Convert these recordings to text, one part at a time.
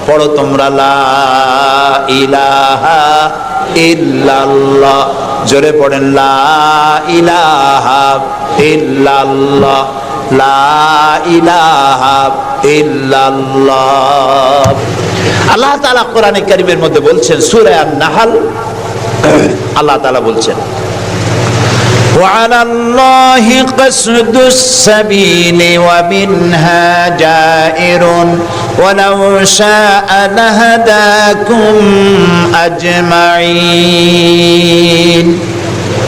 পড়ো তোমরা লা ইলাহা ইল্লাল্লাহ, জোরে পড়েন লা ইলাহা ইল্লাল্লাহ, লা ইলাহা ইল্লাল্লাহ। আল্লাহ তাআলা কোরআনে কারীমের মধ্যে বলছেন সূরা আন-নাহল, আল্লাহ তাআলা বলছেন وعلى الله قصد السبيل ومنها جائر ولو شاء لهداكم أجمعين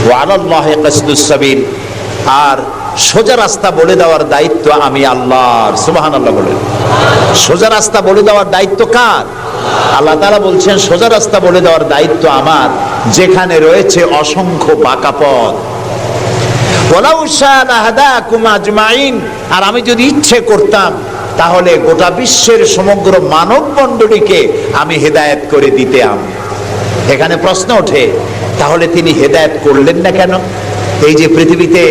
وعلى الله قصد السبيل, আর সোজা রাস্তা বলে দেওয়ার দায়িত্ব আমি আল্লাহর। সুবহানাল্লাহ বলেন। সোজা রাস্তা বলে দেওয়ার দায়িত্ব কার? আল্লাহ তাআলা বলছেন সোজা রাস্তা বলে দেওয়ার দায়িত্ব আমার, যেখানে রয়েছে অসংখ্য বাঁকা পথ। ওয়ালাউ শাআ লাহাদাকুম আজমাইন, আর আমি যদি ইচ্ছে করতাম তাহলে গোটা বিশ্বের সমগ্র মানব মণ্ডলীকে আমি হেদায়েত করে দিতাম। এখানে প্রশ্ন ওঠে, তাহলে তিনি হেদায়েত করলেন না কেন? এই যে পৃথিবীতে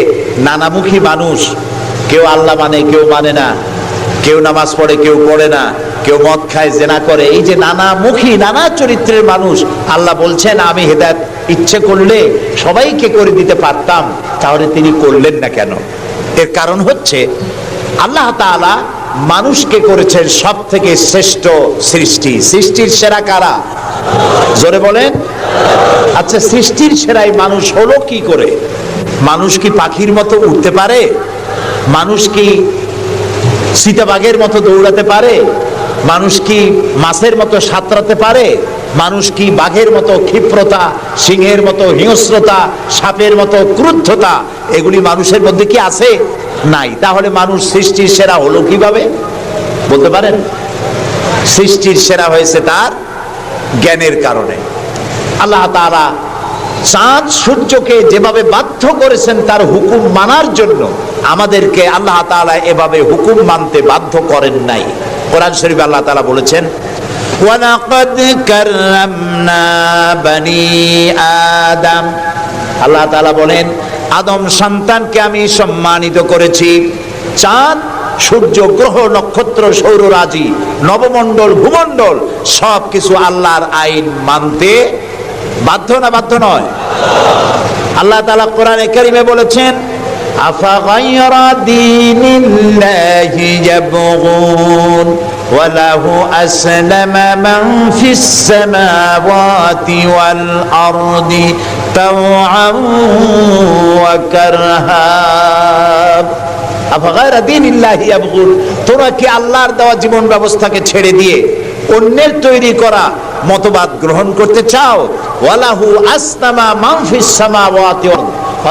নানামুখী মানুষ, কেউ আল্লাহ মানে কেউ মানে না, কেউ নামাজ পড়ে কেউ পড়ে না, কেউ মদ খায় জেনা করে, এই যে নানামুখী নানা চরিত্রের মানুষ, আল্লাহ বলছেন আমি হেদায়েত ইচ্ছে করলে সবাইকে করে দিতে পারতাম, তাহলে তিনি করলেন না কেন? এর কারণ হচ্ছে আল্লাহ তাআলা মানুষকে করেছেন সব থেকে শ্রেষ্ঠ সৃষ্টি। সৃষ্টির সেরা কারা? জোরে বলেন। আচ্ছা, সৃষ্টির সেরাই মানুষ হলো কি করে? মানুষ কি পাখির মতো উঠতে পারে? মানুষ কি চিতাবাঘের মতো দৌড়াতে পারে? মানুষ কি মাছের মতো সাঁতরাতে পারে? মানুষ কি বাঘের মতো ক্ষিপ্রতা, সিংহের মতো হিংস্রতা, সাপের মতো ক্রুদ্ধতা এগুলি মানুষের মধ্যে কি আছে? নাই। তাহলে মানুষ সৃষ্টির সেরা হলো কিভাবে বলতে পারেন? সৃষ্টির সেরা হয়েছে তার জ্ঞানের কারণে। আল্লাহ তাআলা চাঁদ সূর্যকে যেভাবে বাধ্য করেছেন তার হুকুম মানার জন্য, আমাদেরকে আল্লাহ তাআলা এভাবে হুকুম মানতে বাধ্য করেন নাই। কোরআন শরীফে আল্লাহ তাআলা বলেছেন ওয়ালাকাদ কাররামনা বনি আদম, আল্লাহ তাআলা বলেন আদম সন্তানকে আমি সম্মানিত করেছি। চাঁদ, সূর্য, গ্রহ, নক্ষত্র, সৌররাজি, নবমণ্ডল, ভূমণ্ডল সব কিছু আল্লাহর আইন মানতে বাধ্য না বাধ্য নয়? আল্লাহ তাআলা কোরআনে কারীমে বলেছেন আফাগায়রা দীনিল্লাহি ইয়াবগুন ওয়া লাহু আসলামা মান ফিস সামাওয়াতি ওয়াল আরদি তাওআন ওয়া কারহা। আফাগায়রা দীনিল্লাহি ইয়াবগুন, তোমরা কি আল্লাহর দেওয়া জীবন ব্যবস্থাকে ছেড়ে দিয়ে অন্যের তৈরি করা মতবাদ গ্রহণ করতে চাও? ওয়ালাহু আসলামা মান ফিস সামাওয়াতি,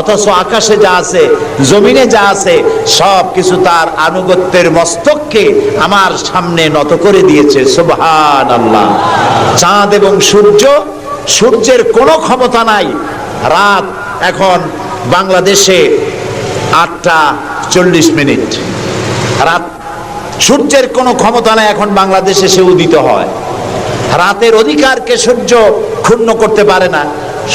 অথচ আকাশে যা আছে জমিনে যা আছে সব কিছু তার আনুগত্যের মস্তককে আমার সামনে নত করে দিয়েছে। সুবহানাল্লাহ। চাঁদ এবং সূর্য, সূর্যের কোনো ক্ষমতা নাই। রাত এখন বাংলাদেশে 8:40, রাত, সূর্যের কোনো ক্ষমতা নাই এখন বাংলাদেশে সে উদিত হয়। রাতের অধিকারকে সূর্য ক্ষুণ্ণ করতে পারে না,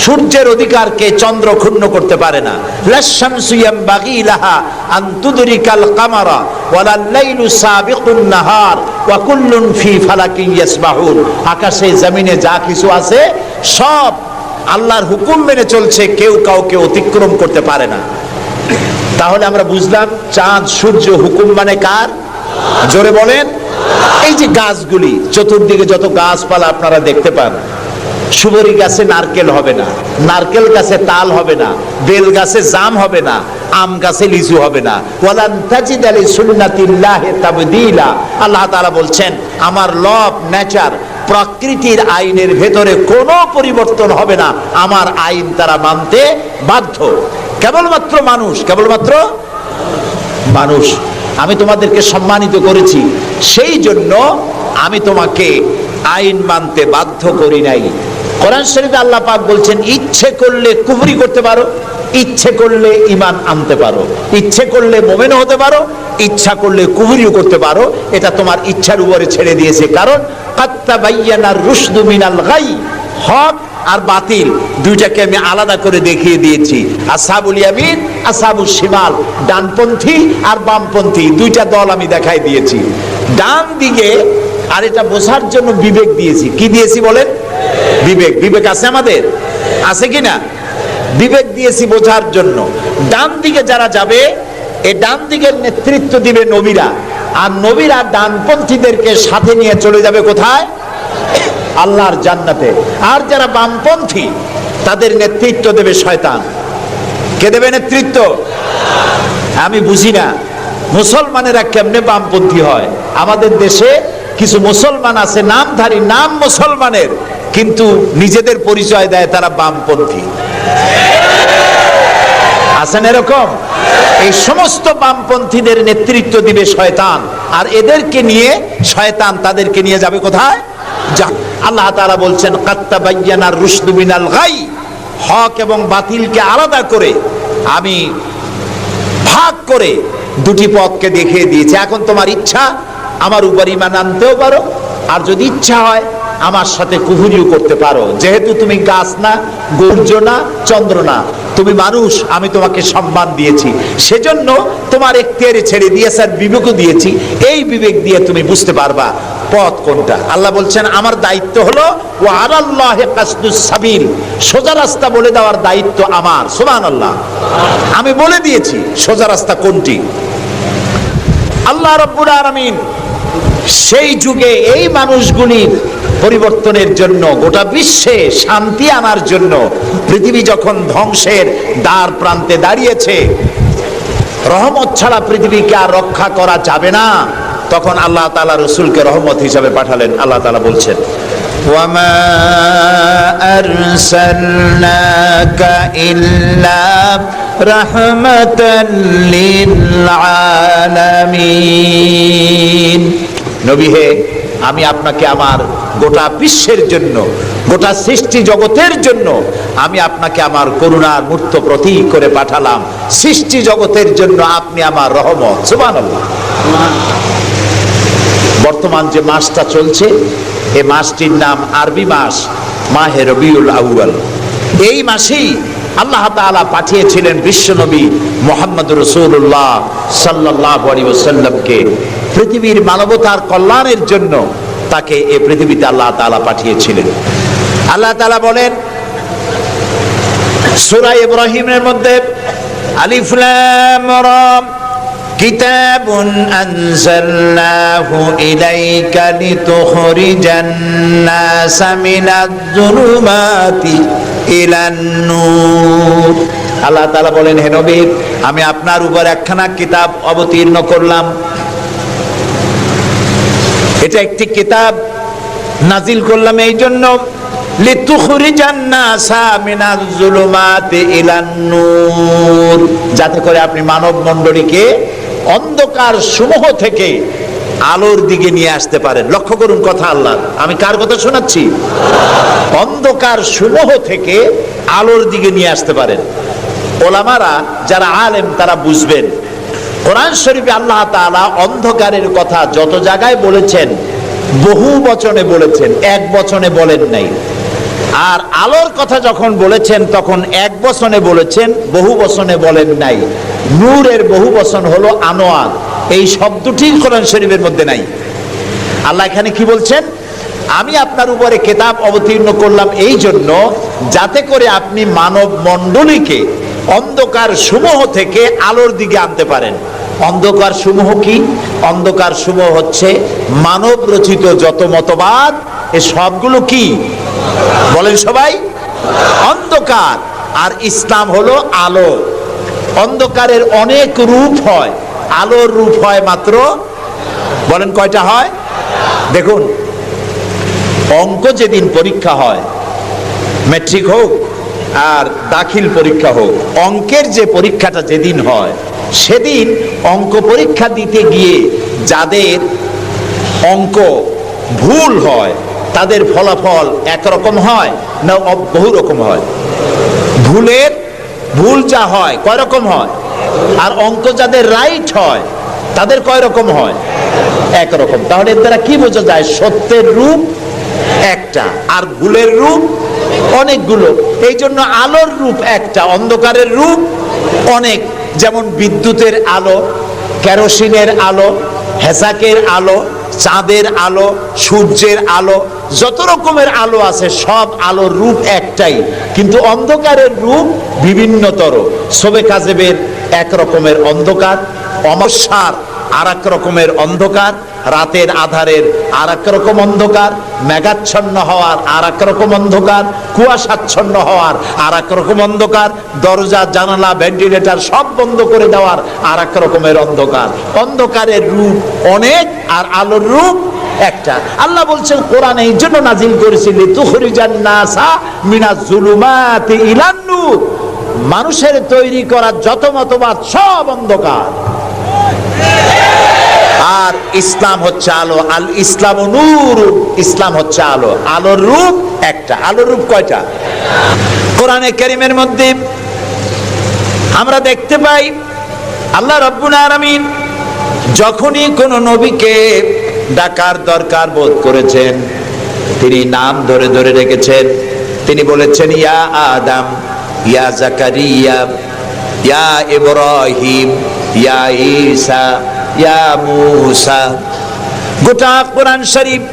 সূর্যের অধিকারকে চন্দ্র ক্ষুণ্ণ করতে পারে না। লাশ-শামসু ইয়ামবাগি লাহা আন তুদরিকাল কামারা ওয়ালাল লাইলু সাবিকুন নাহার ওয়া কুল্লুন ফি ফালাকিন ইয়াসবাহুন। আকাশে জমিনে যা কিছু আছে সব আল্লাহর হুকুম মেনে চলছে, কেউ কাউকে অতিক্রম করতে পারে না। তাহলে আমরা বুঝলাম চাঁদ সূর্য হুকুম মানে কার? জোরে বলেন। এই যে গাছগুলি, চতুর্দিকে যত গাছপালা আপনারা দেখতে পান, সুবরি গাছে নারকেল হবে না, নারকেল গাছে তাল হবে না, বেল গাছে জাম হবে না, আম গাছে লিচু হবে না। ওয়ালান তাজিদা লিসুন্নাতিল্লাহি তাবদীলা। আল্লাহ তাআলা বলছেন আমার ল অফ নেচার, প্রকৃতির আইনের ভেতরে কোনো পরিবর্তন হবে না, আমার আইন তারা মানতে বাধ্য। কেবলমাত্র মানুষ, কেবলমাত্র মানুষ। আমি তোমাদেরকে সম্মানিত করেছি, সেই জন্য আমি তোমাকে আইন মানতে বাধ্য করি নাই। কোরআন শরীফে আল্লাহ পাক বলছেন ইচ্ছে করলে কুফরি করতে পারো, ইচ্ছে করলে ঈমান আনতে পারো, ইচ্ছে করলে মুমিন হতে পারো, ইচ্ছা করলে কুফরিও করতে পারো। এটা তোমার ইচ্ছার উপরে ছেড়ে দিয়েছে। কারণ কাদ তাবায়্যানার রুশদু মিনাল গাই, হক আর বাতিল দুইটাকে আমি আলাদা করে দেখিয়ে দিয়েছি। আসহাবুল ইয়ামিন, আসহাবুশ শিমাল, ডানপন্থী আর বামপন্থী দুইটা দল আমি দেখাই দিয়েছি। ডান দিকে আর এটা বোঝার জন্য বিবেক দিয়েছি। কি দিয়েছি বলেন? বিবেক। বিবেক আছে আমাদের? আছে কিনা? বিবেক দিয়েছি বোঝার জন্য। ডান দিকে যারা যাবে, এই ডান দিকের নেতৃত্ব দিবে নবীরা, আর নবীরা ডানপন্থীদেরকে সাথে নিয়ে চলে যাবে কোথায়? আল্লাহর জান্নাতে। আর যারা বামপন্থী, তাদের নেতৃত্ব দেবে শয়তান। কে দেবে নেতৃত্ব? আমি বুঝি না মুসলমানেরা কেমনে বামপন্থী হয়। আমাদের দেশে কিছু মুসলমান আছে নামধারী, নাম মুসলমানের, কিন্তু নিজেদের পরিচয় দেয় তারা বামপন্থী। আছেন এরকম? এই সমস্ত বামপন্থীদের নেতৃত্ব দিবে শয়তান, আর এদেরকে নিয়ে শয়তান তাদেরকে নিয়ে যাবে কোথায়? আল্লাহ তাআলা বলছেন কাত্তাবায়্যানার রুশদু মিনাল গাই, হক এবং বাতিলকে আলাদা করে আমি ভাগ করে দুটি পথকে দেখিয়ে দিয়েছি। এখন তোমার ইচ্ছা আমার উপর ঈমান আনতেও পারো, আর যদি ইচ্ছা হয় আমার সাথে কুহুরিও করতে পারো। যেহেতু তুমি গাছ না, সূর্য না, চন্দ্র না, তুমি মানুষ, আমি তোমাকে সম্মান দিয়েছি, সেজন্য তোমার এখতিয়ারে ছেড়ে দিয়েছি, আর বিবেকও দিয়েছি। এই বিবেক দিয়ে তুমি বুঝতে পারবা পথ কোনটা। আল্লাহ বলছেন আমার দায়িত্ব হলো ওয়া আলাল্লাহি কাসদুস সাবিল, সোজা রাস্তা বলে দেওয়ার দায়িত্ব আমার। সুবহানাল্লাহ। আমি বলে দিয়েছি সোজা রাস্তা কোনটি। আল্লাহ রাব্বুল আলামিন সেই যুগে এই মানুষগুলির পরিবর্তনের জন্য, গোটা বিশ্বে শান্তি আনার জন্য, পৃথিবী যখন ধ্বংসের দ্বার প্রান্তে দাঁড়িয়েছে, রহমত ছাড়া পৃথিবীকে আর রক্ষা করা যাবে না, তখন আল্লাহ তাআলা রাসূলকে রহমত হিসাবে পাঠালেন। আল্লাহ তাআলা বলছেন ওয়ামা আরসালনাকা ইল্লা রাহমাতাল লিল আলামিন। নবী হে, আমি আপনাকে আমার গোটা বিশ্বের জন্য, গোটা সৃষ্টি জগতের জন্য আমি আপনাকে আমার করুণার মূর্ত প্রতীক করে পাঠালাম। সৃষ্টি জগতের জন্য আপনি আমার রহমত। সুবহানাল্লাহ। বর্তমান যে মাসটা চলছে, এই মাসটির নাম আরবি মাস মাহে রবিউল আউয়াল। এই মাসেই আল্লাহ তাআলা পাঠিয়েছিলেন বিশ্বনবী মুহাম্মদ রাসূলুল্লাহ সাল্লাল্লাহু আলাইহি ওয়াসাল্লামকে পৃথিবীর মানবতার কল্যাণের জন্য। তাকে এই পৃথিবীতে আল্লাহ তাআলা পাঠিয়েছিলেন। আল্লাহ তাআলা বলেন সূরা ইব্রাহিমের মধ্যে আলিফ লাম রা কিতাবুন আনজালনাহু ইলাইকা লিতুখরিজান নাসা মিনাজ যুলুমাতি ইলান নূর। আল্লাহ তাআলা বলেন হে নবী, আমি আপনার উপর একখানা কিতাব অবতীর্ণ করলাম। এটা একটি কিতাব নাজিল করলাম এই জন্য, লিতুখরিজান নাসা মিনাজ যুলুমাতি ইলান নূর, যাতে করে আপনি মানব মণ্ডলীকে অন্ধকার সমূহ থেকে আলোর দিকে নিয়ে আসতে পারেন। লক্ষ্য করুন কথা আল্লাহ, আমি কার কথা শোনাচ্ছি? অন্ধকার সমূহ থেকে আলোর দিকে নিয়ে আসতে পারেন। ওলামারা যারা আলেম তারা বুঝবেন, কোরআন শরীফে আল্লাহ তাআলা অন্ধকারের কথা যত জায়গায় বলেছেন বহু বচনে বলেছেন, এক বচনে বলেন নাই। আর আলোর কথা যখন বলেছেন তখন এক বচনে বলেছেন, বহু বচনে বলেন নাই। নূরের বহু বচন হলো আনোয়ার, এই শব্দটি কোরআন শরীফের মধ্যে নাই। আল্লাহ এখানে কি বলছেন? আমি আপনার উপরে কিতাব অবতীর্ণ করলাম এই জন্য যাতে করে আপনি মানব মণ্ডলীকে অন্ধকার সমূহ থেকে আলোর দিকে আনতে পারেন। অন্ধকার সমূহ কি? অন্ধকার সমূহ হচ্ছে মানব রচিত যত মতবাদ, এ সবগুলো কি বলেন সবাই? অন্ধকার। আর ইসলাম হলো আলো। অন্ধকারের অনেক রূপ হয়, আলোর রূপ হয় মাত্র, বলেন কয়টা হয়? দেখুন, অঙ্ক যেদিন পরীক্ষা হয়, ম্যাট্রিক হোক আর দাখিল পরীক্ষা হোক, অঙ্কের যে পরীক্ষাটা যেদিন হয় সেদিন অঙ্ক পরীক্ষা দিতে গিয়ে যাদের অঙ্ক ভুল হয় তাদের ফলাফল একরকম হয় না বহু রকম হয়? ভুল যা হয় কয় রকম হয়, আর অঙ্ক যাদের রাইট হয় তাদের কয় রকম হয়? একরকম। তাহলে এর দ্বারা কি বোঝা যায়? সত্যের রূপ একটা আর ভুলের রূপ অনেকগুলো। এই জন্য আলোর রূপ একটা, অন্ধকারের রূপ অনেক। যেমন বিদ্যুতের আলো, কেরোসিনের আলো, হেসাকের আলো, চাঁদের আলো, সূর্যের আলো, যত রকমের আলো আছে সব আলোর রূপ একটাই, কিন্তু অন্ধকারের রূপ বিভিন্নতর। শবে কাজেবের এক রকমের অন্ধকার, অমাবস্যার আর এক রকমের অন্ধকার, রাতের আধারের আর এক রকম অন্ধকার, মেঘাচ্ছন্ন হওয়ার আর এক রকম অন্ধকার, কুয়াশাচ্ছন্ন হওয়ার আর এক রকম অন্ধকার, দরজা জানালা ভেন্টিলেটর সব বন্ধ করে দেওয়ার আর এক রকমের অন্ধকার। অন্ধকারের রূপ অনেক আর আলোর রূপ একটা। আল্লাহ বলছেন কোরআনে এই জন্য নাজিল করেছি লিতুখরিজান নাসা মিনাজ জুলুমাতি ইলান নূর, মানুষের তৈরি করা যত মতবাদ সব অন্ধকার, আর ইসলাম হচ্ছে আলো। আল ইসলাম নূর, ইসলাম হচ্ছে আলো। আলোর রূপ একটা। আলোর রূপ কয়টা? কোরআনে কারীমের মধ্যে আমরা দেখতে পাই আল্লাহ রাব্বুল আলামিন যখনই কোন নবীকে ডাকার দরকার বোধ করেছেন, তিনি নাম ধরে ধরে ডেকেছেন। তিনি বলেছেন ইয়া আদম, ইয়া জাকারিয়া, ইয়া ইব্রাহিম, ইয়া ঈসা, ইয়া মূসা। গোটা কোরআন শরীফ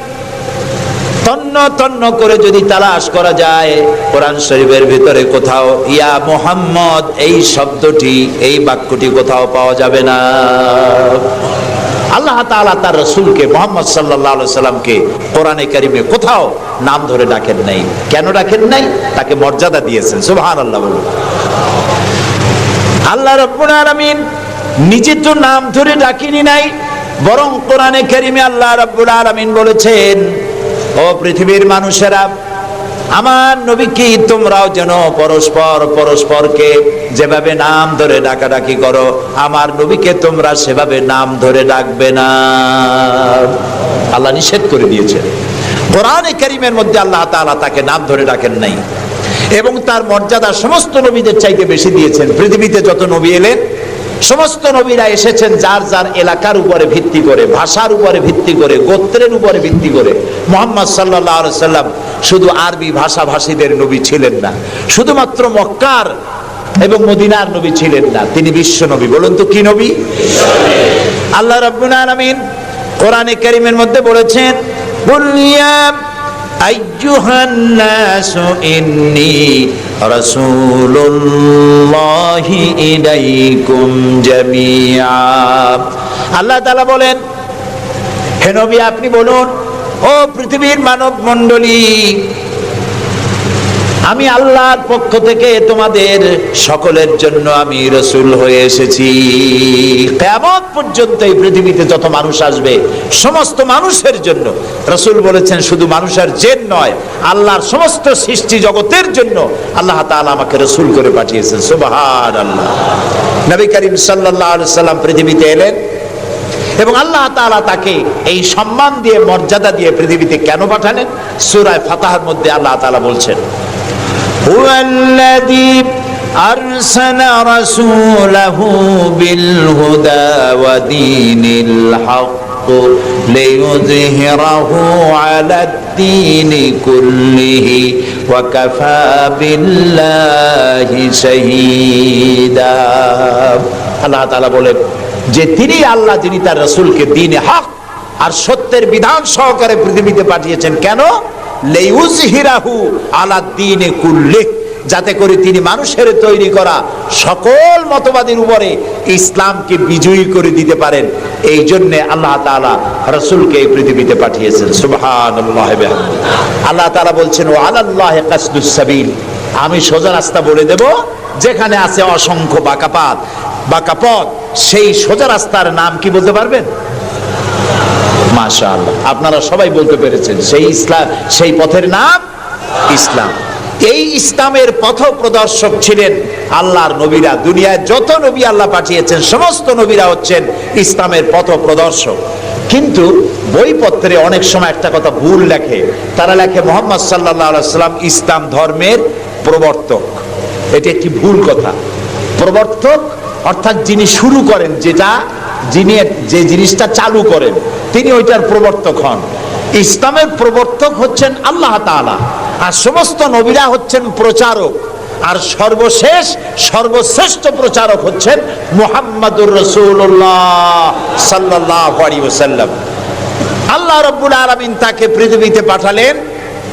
তন্ন তন্ন করে যদি তালাশ করা যায়, কোরআন শরীফের ভিতরে কোথাও ইয়া মুহাম্মদ এই শব্দটি, এই বাক্যটি কোথাও পাওয়া যাবে না। আল্লাহ তাআলা তার রাসূলকে মুহাম্মদ সাল্লাল্লাহু আলাইহি সাল্লামকে কোরআনে কারীমে কোথাও নাম ধরে ডাকেন নাই। কেন ডাকেন নাই? তাকে মর্যাদা দিয়েছেন। সুবহানাল্লাহ বলুন। আল্লাহ রাব্বুল আলামিন নিজে তো নাম ধরে ডাকিনি নাই, বরং কোরআনে কারীমে আল্লাহ রাব্বুল আলামিন বলেছেন ও পৃথিবীর মানুষেরা, আমার নবীকে তোমরাও যেন পরস্পর পরস্পরকে যেভাবে নাম ধরে ডাকাডাকি করো, আমার নবীকে তোমরা সেভাবে নাম ধরে ডাকবে না। আল্লাহ নিষেধ করে দিয়েছেন। কোরআনে কারীমের মধ্যে আল্লাহ তাআলা তাকে নাম ধরে ডাকেন নাই, এবং তার মর্যাদা সমস্ত নবীদের চাইতে বেশি দিয়েছেন। পৃথিবীতে যত নবী এলেন, সমস্ত নবীরা এসেছেন যার যার এলাকার উপরে ভিত্তি করে, ভাষার উপরে ভিত্তি করে, গোত্রের উপরে ভিত্তি করে। মুহাম্মদ সাল্লাল্লাহু আলাইহি সাল্লাম শুধু আরবি ভাষাভাষীদের নবী ছিলেন না, শুধুমাত্র মক্কার এবং মদিনার নবী ছিলেন না, তিনি বিশ্ব নবী। বলুন তো কি নবী? আল্লাহ রাব্বুল আলামিন কোরআনে কারীমের মধ্যে বলেছেন কুল ইয়া আইয়ুহান নাসু ইন্নী রাসূলুল্লাহি ইলাইকুম জামিআ। আল্লাহ তাআলা বলেন, হে নবী আপনি বলুন, ও পৃথিবীর মানব মণ্ডলী, আমি আল্লাহর পক্ষ থেকে তোমাদের সকলের জন্য আমি রাসূল হয়ে এসেছি। কিয়ামত পর্যন্ত এই পৃথিবীতে যত মানুষ আসবে সমস্ত মানুষের জন্য। রাসূল বলেছেন শুধু মানুষের জেন নয়, আল্লাহর সমস্ত সৃষ্টি জগতের জন্য আল্লাহ তাআলা আমাকে রাসূল করে পাঠিয়েছেন। সুবহানাল্লাহ। নবী করিম সাল্লাল্লাহু আলাইহি সাল্লাম পৃথিবীতে এলেন, এবং আল্লাহ তাআলা তাকে এই সম্মান দিয়ে, মর্যাদা দিয়ে পৃথিবীতে কেন পাঠালেন? সূরা ফাতহার মধ্যে আল্লাহ তাআলা বলছেন هو الذي أرسل رسوله بالهدى ودين الحق ليظهره على الدين كله وكفى بالله شهيدا। আল্লাহ তাআলা বলেন যে তিনি আল্লাহ, যিনি তার রাসূলকে দ্বীনে হক আর সত্যের বিধান সহকারে পৃথিবীতে পাঠিয়েছেন। কেন? লিইউযহিরাহু আলা দ্বীনি কুল্লিহি, যাতে করে তিনি মানুষের তৈরি করা সকল মতবাদের উপরে ইসলামকে বিজয়ী করে দিতে পারেন। এই জন্য আল্লাহ তাআলা রাসূলকে এই পৃথিবীতে পাঠিয়েছেন। সুবহানাল্লাহি ওয়া বিহামদিহি। আল্লাহ তাআলা বলছেন ওয়া আলাল্লাহি কাসদুস সাবিল, আমি সোজা রাস্তা বলে দেব, যেখানে আছে অসংখ্য বাঁকা পথ, সেই সোজা রাস্তার নাম কি বলতে পারবেন? মাশাআল্লাহ, আপনারা সবাই বলতে পেরেছেন। সেই ইসলাম, সেই পথের নাম ইসলাম। এই ইসলামের পথ প্রদর্শক ছিলেন আল্লাহর নবীরা। দুনিয়ায় যত নবী আল্লাহ পাঠিয়েছেন সমস্ত নবীরা হচ্ছেন ইসলামের পথ প্রদর্শক। কিন্তু বইপত্রে অনেক সময় একটা কথা ভুল লেখে, তারা লেখে মুহাম্মদ সাল্লাল্লাহু আলাইহি সাল্লাম ইসলাম ধর্মের প্রবর্তক। এটি একটি ভুল কথা। প্রবর্তক অর্থাৎ যিনি শুরু করেন, যিনি যে জিনিসটা চালু করেন, তিনি ওইটার প্রবর্তক হন। ইসলামের প্রবর্তক হচ্ছেন আল্লাহ তাআলা, আর সমস্ত নবীরা হচ্ছেন প্রচারক, আর সর্বশ্রেষ্ঠ প্রচারক হচ্ছেন মুহাম্মাদুর রাসূলুল্লাহ সাল্লাল্লাহু আলাইহি ওয়াসাল্লাম। আল্লাহ রাব্বুল আলামিন তাকে পৃথিবীতে পাঠালেন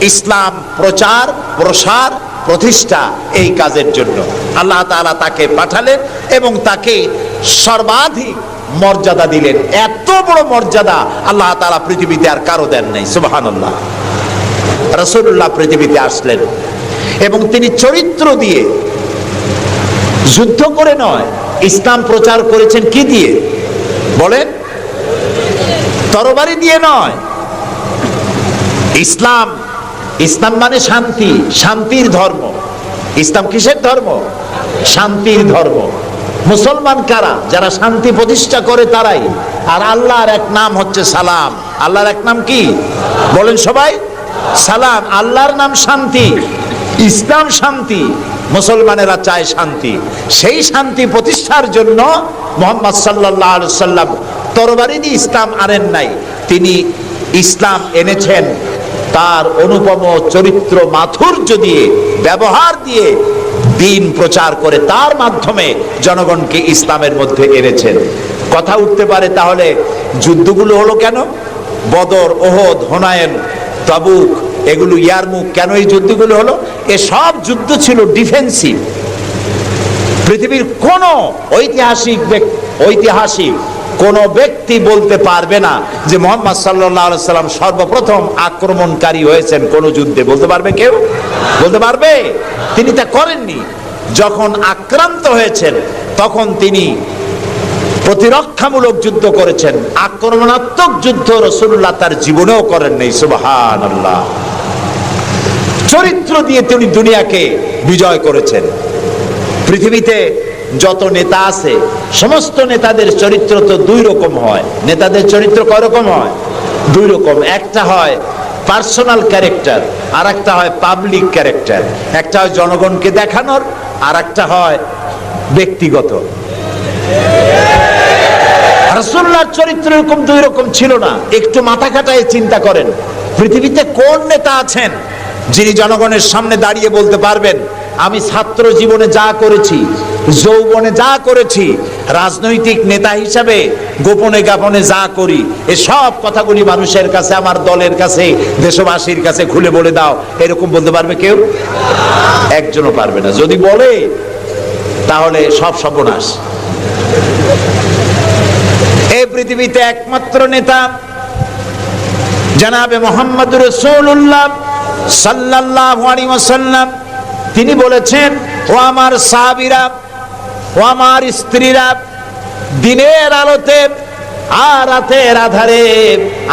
ইসলাম প্রচার, প্রসার, প্রতিষ্ঠা এই কাজের জন্য। আল্লাহ তাআলা তাকে পাঠালেন এবং তাকে সর্বাধিক মর্যাদা দিলেন। এত বড় মর্যাদা আল্লাহ তাআলা পৃথিবীতে আর কারো দেন নাই। সুবহানাল্লাহ। রাসূলুল্লাহ পৃথিবীতে আসলেন এবং তিনি চরিত্র দিয়ে, যুদ্ধ করে নয়, ইসলাম প্রচার করেছেন কি দিয়ে বলেন? তরবারি দিয়ে নয়। ইসলাম, ইসলাম মানে শান্তি, শান্তির ধর্ম। ইসলাম কিসের ধর্ম? শান্তির ধর্ম। মুসলমান কারা? যারা শান্তি প্রতিষ্ঠা করে তারাই। আর আল্লাহর এক নাম হচ্ছে সালাম। আল্লাহর এক নাম কি বলেন সবাই? সালাম। আল্লাহর নাম শান্তি, ইসলাম শান্তি, মুসলমানেরা চায় শান্তি। সেই শান্তি প্রতিষ্ঠার জন্য মুহাম্মদ সাল্লাল্লাহু আলাইহি সাল্লাম তরবারি দিয়ে ইসলাম আনেন নাই, তিনি ইসলাম এনেছেন তার অনুপম চরিত্র মাধুর্য দিয়ে, ব্যবহার দিয়ে, দিন প্রচার করে তার মাধ্যমে জনগণকে ইসলামের মধ্যে এনেছেন। কথা উঠতে পারে তাহলে যুদ্ধগুলো হলো কেন? বদর, ওহদ, হুনাইন, তাবুক, এগুলো ইয়ারমুক, কেন এই যুদ্ধগুলো হলো? এসব যুদ্ধ ছিল ডিফেন্সিভ। পৃথিবীর কোন ঐতিহাসিক কোন ব্যক্তি বলতে পারবে না যে মুহাম্মদ সাল্লাল্লাহু আলাইহি সাল্লাম সর্বপ্রথম আক্রমণকারী হয়েছেন কোন যুদ্ধে। বলতে পারবে কেউ? বলতে পারবে? তিনি তা করেননি। যখন আক্রান্ত হয়েছেন তখন তিনি প্রতিরক্ষামূলক যুদ্ধ করেছেন। আক্রমণাত্মক যুদ্ধ রাসূলুল্লাহ তার জীবনেও করেন নাই। সুবহানাল্লাহ। চরিত্র দিয়ে তিনি দুনিয়াকে বিজয় করেছেন। পৃথিবীতে যত নেতা আছে সমস্ত নেতাদের চরিত্র তো দুই রকম হয়। নেতাদের চরিত্র কয় রকম হয়? দুই রকম। একটা হয় পার্সোনাল ক্যারেক্টার, আর একটা হয় পাবলিক ক্যারেক্টার। একটা হয় জনগণকে দেখানোর, আর একটা হয় ব্যক্তিগত। রাসূলুল্লাহর চরিত্র এরকম দুই রকম ছিল না। একটু মাথা খাটায় চিন্তা করেন, পৃথিবীতে কোন নেতা আছেন যিনি জনগণের সামনে দাঁড়িয়ে বলতে পারবেন আমি ছাত্র জীবনে যা করেছি, যৌবনে যা করেছি, রাজনৈতিক নেতা হিসাবে গোপনে গোপনে যা করি, এসব কথাগুলি মানুষের কাছে, আমার দলের কাছে, দেশবাসীর কাছে খুলে বলে দাও, এরকম বলতে পারবে কেউ? একজনও পারবে না। যদি বলে তাহলে সব সর্বনাশ। এই পৃথিবীতে একমাত্র নেতা জনাবে মুহাম্মদুর রাসূলুল্লাহ সাল্লাল্লাহু আলাইহি ওয়াসাল্লাম। তিনি বলেছেন, ও আমার সাহাবীরা, ও আমার স্ত্রীরা, দিনের আলোতে আর রাতের আধারে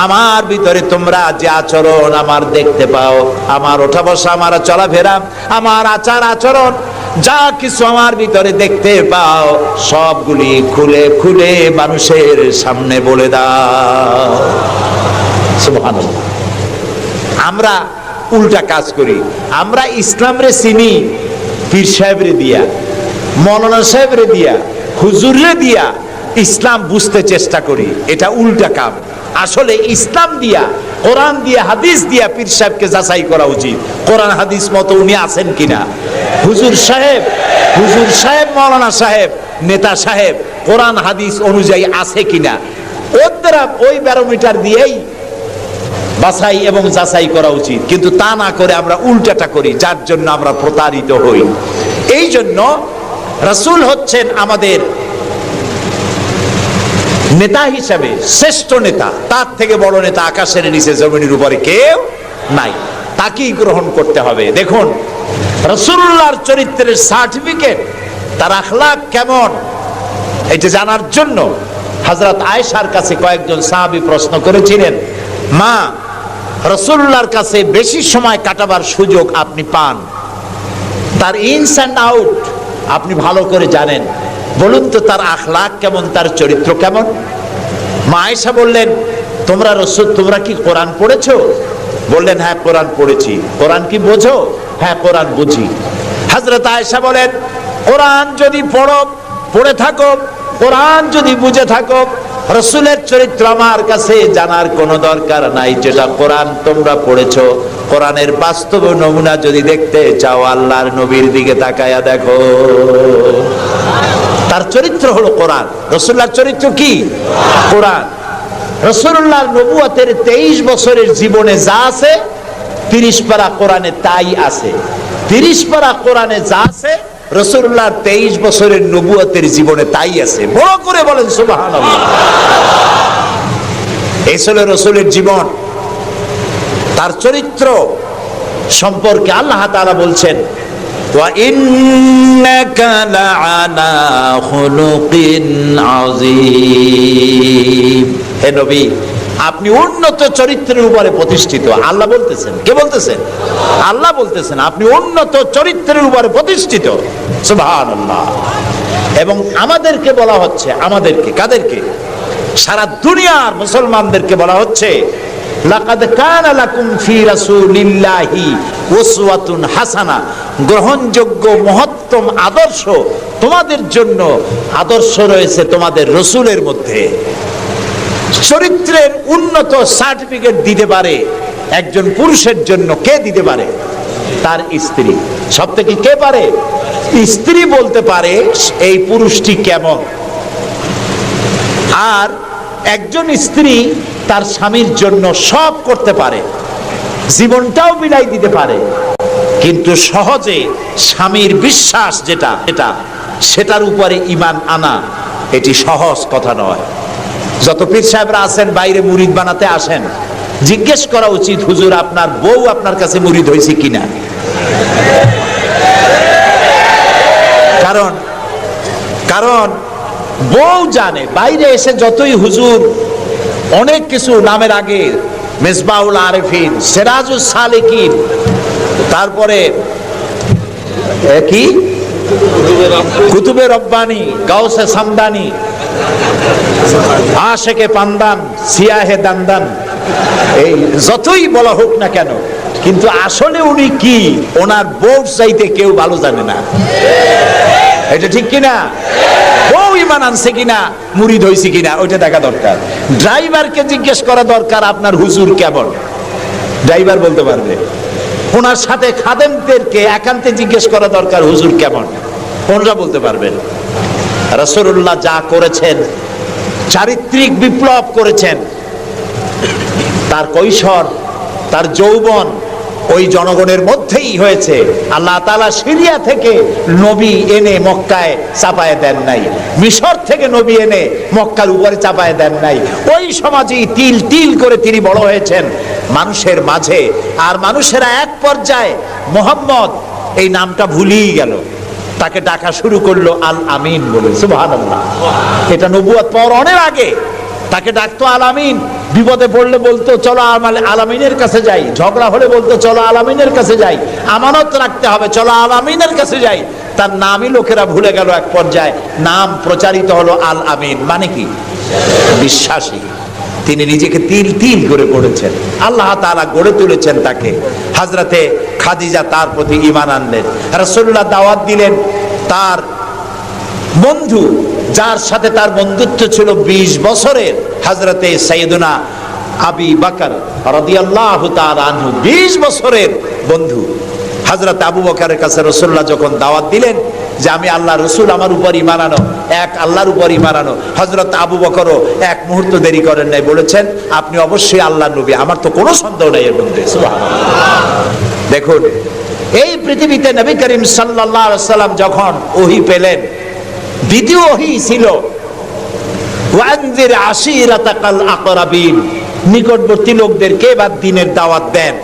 আমার ভিতরে তোমরা যে আচরণ আমার দেখতে পাও, আমার ওঠা বসা, আমার চলাফেরা, আমার আচার আচরণ, যা কিছু আমার ভিতরে দেখতে পাও সবগুলি খুলে খুলে মানুষের সামনে বলে দাও। সুবহানাল্লাহ। আমরা উল্টা কাজ করি। আমরা ইসলামরে চিনি পীর সাহেবরে দিয়া, মৌলানা সাহেবরে দিয়া, হুজুররে দিয়া ইসলাম বুঝতে চেষ্টা করি। এটা উল্টা কাম। আসলে ইসলাম দিয়া, কোরআন দিয়া, হাদিস দিয়া পীর সাহেবকে যাচাই করা উচিত, কোরআন হাদিস মতো উনি আছেন কিনা। হুজুর সাহেব, মৌলানা সাহেব, নেতা সাহেব কোরআন হাদিস অনুযায়ী আছে কিনা, ওর দ্বারা ওই ব্যারোমিটার দিয়েই বাছাই এবং যাচাই করা উচিত। কিন্তু তা না করে আমরা উল্টাটা করি, যার জন্য আমরা প্রতারিত হই। এই জন্য রাসূল হচ্ছেন আমাদের নেতা হিসাবে শ্রেষ্ঠ নেতা। তার থেকে বড় নেতা আকাশের নিচে জমিনের উপরে কেউ নাই। তাকেই গ্রহণ করতে হবে। দেখুন রাসূলুল্লাহর চরিত্রের সার্টিফিকেট, তার আখলাক কেমন, এটা জানার জন্য হযরত আয়েশার কাছে কয়েকজন সাহাবী প্রশ্ন করেছিলেন, মা, রাসূলুল্লাহর কাছে বেশি সময় কাটাবার সুযোগ আপনি পান, তার ইনস অ্যান্ড আউট আপনি ভালো করে জানেন, বলুন তো তার আখলাক কেমন, তার চরিত্র কেমন? মা আয়েশা বললেন, তোমরা কি কোরআন পড়েছো? বললেন, হ্যাঁ কোরআন পড়েছি। কোরআন কি বোঝো? হ্যাঁ কোরআন বুঝি। হযরত আয়েশা বলেন, কোরআন যদি পড়ে থাকো, কোরআন যদি বুঝে থাকো, রাসূলের চরিত্র আমার কাছে জানার কোনো দরকার নাই। যেটা কোরআন তোমরা পড়েছো, কোরআনের বাস্তব নমুনা যদি দেখতে চাও, আল্লাহর নবীর দিকে তাকায়া দেখো। তার চরিত্র হলো কোরআন। রাসূলুল্লাহর চরিত্র কি? কোরআন। রাসূলুল্লাহর নবুয়তের 23 বছরের জীবনে যা আছে 30 পারা কোরআনে তাই আছে। 30 পারা কোরআনে যা আছে রাসূলুল্লাহর 23 বছরের নবুয়তের জীবনে তাই আছে। বড় করে বলেন সুবহানাল্লাহ। এই ছিল রাসূলের জীবন, তার চরিত্র সম্পর্কে আল্লাহ তাআলা বলছেন, ওয়া ইন্নাকা লাআলা খুলুকিন আযীম। হে নবী, আপনি উন্নত চরিত্রের উপরে প্রতিষ্ঠিত। আল্লাহ বলতেছেন। কে বলতেছেন? আল্লাহ বলতেছেন আপনি উন্নত চরিত্রের উপরে প্রতিষ্ঠিত। সুবহানাল্লাহ। এবং আমাদেরকে বলা হচ্ছে, আমাদেরকে, কাদেরকে? সারা দুনিয়ার মুসলমানদেরকে বলা হচ্ছে, লাকাদ কানা লাকুম ফি রাসূলিল্লাহি উসওয়াতুন হাসানা, গ্রহণযোগ্য মহত্তম আদর্শ তোমাদের জন্য আদর্শ রয়েছে তোমাদের রাসূলের মধ্যে। চরিত্রের উন্নত সার্টিফিকেট দিতে পারে একজন পুরুষের জন্য কে দিতে পারে? তার স্ত্রী। সব থেকে কে পারে? স্ত্রী বলতে পারে এই পুরুষটি কেমন। আর একজন স্ত্রী তার স্বামীর জন্য সব করতে পারে, জীবনটাও বিলাই দিতে পারে, কিন্তু সহজে স্বামীর বিশ্বাস যেটা সেটার উপরে ঈমান আনা এটি সহজ কথা নয়। যত পীর সাহেবরা আছেন বাইরে মুরিদ বানাতে আসেন, জিজ্ঞেস করা উচিত, হুজুর আপনার বউ আপনার কাছে মুরিদ হয়েছে কিনা? কারণ বউ জানে। বাইরে এসে যতই হুজুর অনেক কিছু নামের আগে মিসবাহুল আরিফিন, সিরাজুস সালিকিন, তারপরে কি কুতুবে রব্বানি, গাউসে সামদানি, আশেকে পান্দান, সিয়াহে দান্দান, এই যতই বলা হোক না কেন, কিন্তু আসলে উনি কি ওনার বউ চাইতে কেউ ভালো জানে না। এটা ঠিক কিনা? বউ ঈমান আনছে কিনা, মুরিদ হইছে কিনা, ওইটা দেখা দরকার। ড্রাইভারকে জিজ্ঞেস করা দরকার আপনার হুজুর কেমন, ড্রাইভার বলতে পারবে। ওনার সাথে খাদেমদেরকে একান্তে জিজ্ঞেস করা দরকার হুজুর কেমন, ওনারা বলতে পারবেন। রাসূলুল্লাহ যা করেছেন, চারিত্রিক বিপ্লব করেছেন, তার কৈশোর, তার যৌবন ওই জনগণের মধ্যেই হয়েছে। আল্লাহ তাআলা সিরিয়া থেকে নবী এনে মক্কায় চাপায় দেন নাই, মিশর থেকে নবী এনে মক্কার উপরে চাপায় দেন নাই। ওই সমাজেই তিল তিল করে তিনি বড় হয়েছেন মানুষের মাঝে। আর মানুষেরা এক পর্যায়ে মুহাম্মদ এই নামটা ভুলেই গেল, তাকে ডাকা শুরু করলো আল আমিন বলে। সুবহানাল্লাহ। এটা নবুয়ত পাওয়ার অনেক আগে তাকে ডাকতো আল আমিন। বিপদে পড়লে বলতো চলো আল আমিনের কাছে যাই, ঝগড়া হলে বলতো চলো আল আমিনের কাছে যাই, আমানত রাখতে হবে চলো আল আমিনের কাছে যাই। তার নামই লোকেরা ভুলে গেল। এক পর্যায়ে নাম প্রচারিত হলো আল আমিন, মানে কি? বিশ্বাসী। তিনি নিজেকে তিল তিল করে গড়েছেন, আল্লাহ তাআলা গড়ে তুলেছেন তাকে। হযরতে খাদিজা তার প্রতি ঈমান আনলেন। রাসূলুল্লাহ দাওয়াত দিলেন তার বন্ধু, যার সাথে তার বন্ধুত্ব ছিল 20 বছরের, হযরতে সাইয়েদুনা আবু বকর রাদিয়াল্লাহু তাআলা আনহু, 20 বছরের বন্ধু। হযরত আবু বকরের কাছে রাসূলুল্লাহ যখন দাওয়াত দিলেন যে আমি আল্লাহ রাসূল, আমার উপর ঈমান আনো, এক আল্লাহর উপর ঈমান আনো, হযরত আবু বকরও এক মুহূর্ত দেরি করেন নাই, বলেছেন আপনি অবশ্যই আল্লাহর নবী, আমার তো কোনো সন্দেহ নাই এর মধ্যে। সুবহানাল্লাহ। দেখুন, এই পৃথিবীতে নবী করিম সাল্লাল্লাহু আলাইহি ওয়াসাল্লাম যখন ওহী পেলেন, দ্বিতীয় ওহী ছিল ওয়ানজির আশিরাতাকাল আকরাবিন, নিকটবর্তী লোকদেরকে এবার দ্বীনের দাওয়াত দেন।